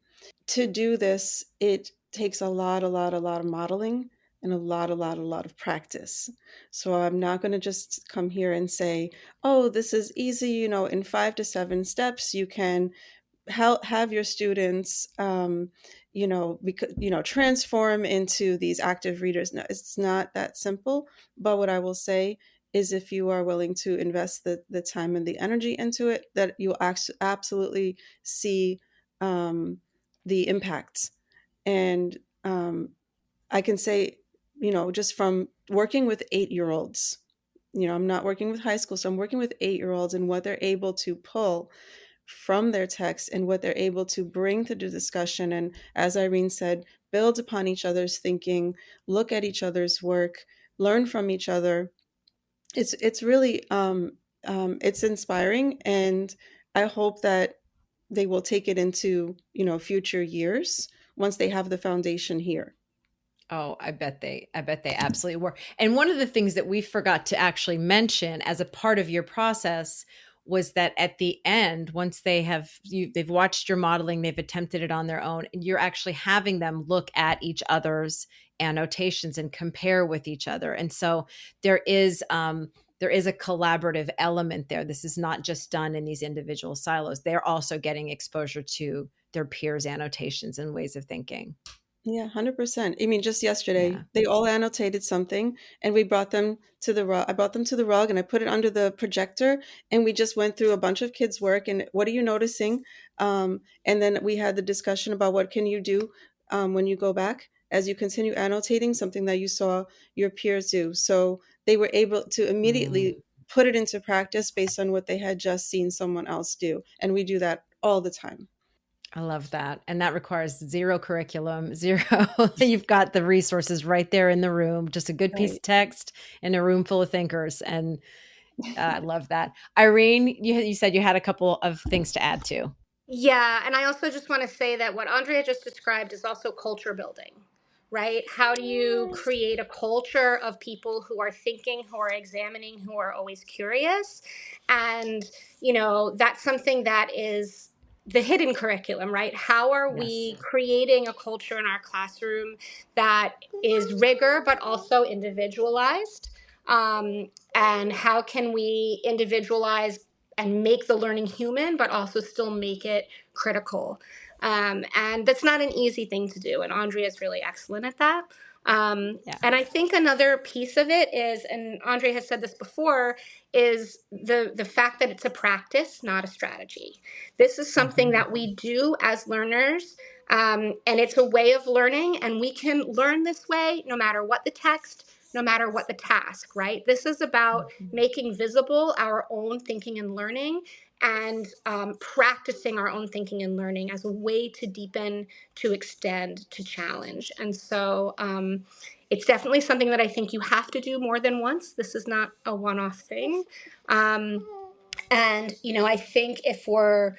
To do this, it takes a lot of modeling and a lot of practice. So I'm not going to just come here and say, oh, this is easy, in 5 to 7 steps, you can have your students, transform into these active readers. No, it's not that simple. But what I will say is if you are willing to invest the time and the energy into it, that you'll absolutely see the impacts. And I can say, just from working with 8-year-olds, I'm not working with high school, so I'm working with 8-year-olds and what they're able to pull from their text and what they're able to bring to the discussion. And as Irene said, build upon each other's thinking, look at each other's work, learn from each other. It's really it's inspiring, and I hope that they will take it into future years once they have the foundation here. Oh, I bet they absolutely were. And one of the things that we forgot to actually mention as a part of your process was that at the end, once they've watched your modeling, they've attempted it on their own, and you're actually having them look at each other's annotations and compare with each other. And so there is a collaborative element there. This is not just done in these individual silos. They're also getting exposure to their peers' annotations and ways of thinking. Yeah, 100%. I mean, just yesterday, Yeah. they all annotated something and we brought them to the rug. I brought them to the rug and I put it under the projector and we just went through a bunch of kids' work and what are you noticing? And then we had the discussion about what can you do when you go back as you continue annotating something that you saw your peers do. So they were able to immediately put it into practice based on what they had just seen someone else do. And we do that all the time. I love that. And that requires zero curriculum, zero. You've got the resources right there in the room, just a good piece of text in a room full of thinkers. And I love that. Irene, you said you had a couple of things to add to. Yeah, and I also just want to say that what Andrea just described is also culture building, right? How do you create a culture of people who are thinking, who are examining, who are always curious? And, that's something that is the hidden curriculum, right? How are we creating a culture in our classroom that is rigor, but also individualized? And how can we individualize and make the learning human, but also still make it critical? And that's not an easy thing to do. And Andrea is really excellent at that. And I think another piece of it is, and Andre has said this before, is the fact that it's a practice, not a strategy. This is something that we do as learners, and it's a way of learning, and we can learn this way no matter what the text, no matter what the task, right? This is about making visible our own thinking and learning, and practicing our own thinking and learning as a way to deepen, to extend, to challenge. And so it's definitely something that I think you have to do more than once. This is not a one-off thing. And, I think if we're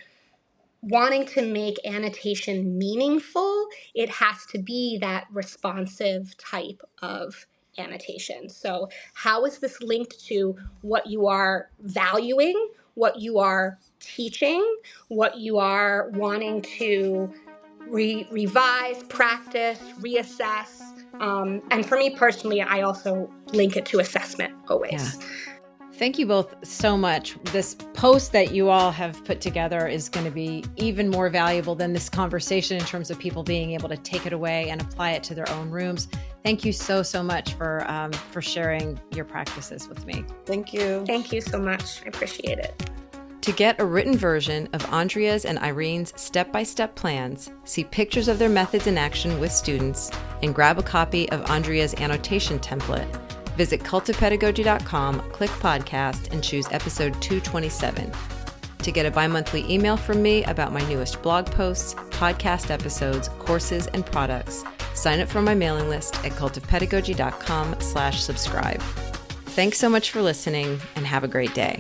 wanting to make annotation meaningful, it has to be that responsive type of annotation. So how is this linked to what you are valuing, what you are teaching, what you are wanting to revise, practice, reassess? And for me personally, I also link it to assessment always. Yeah. Thank you both so much. This post that you all have put together is going to be even more valuable than this conversation in terms of people being able to take it away and apply it to their own rooms. Thank you so much for sharing your practices with me. Thank you. Thank you so much. I appreciate it. To get a written version of Andrea's and Irene's step-by-step plans, see pictures of their methods in action with students, and grab a copy of Andrea's annotation template, visit cultofpedagogy.com, click podcast, and choose episode 227. To get a bi-monthly email from me about my newest blog posts, podcast episodes, courses, and products, sign up for my mailing list at cultofpedagogy.com/subscribe. Thanks so much for listening, and have a great day.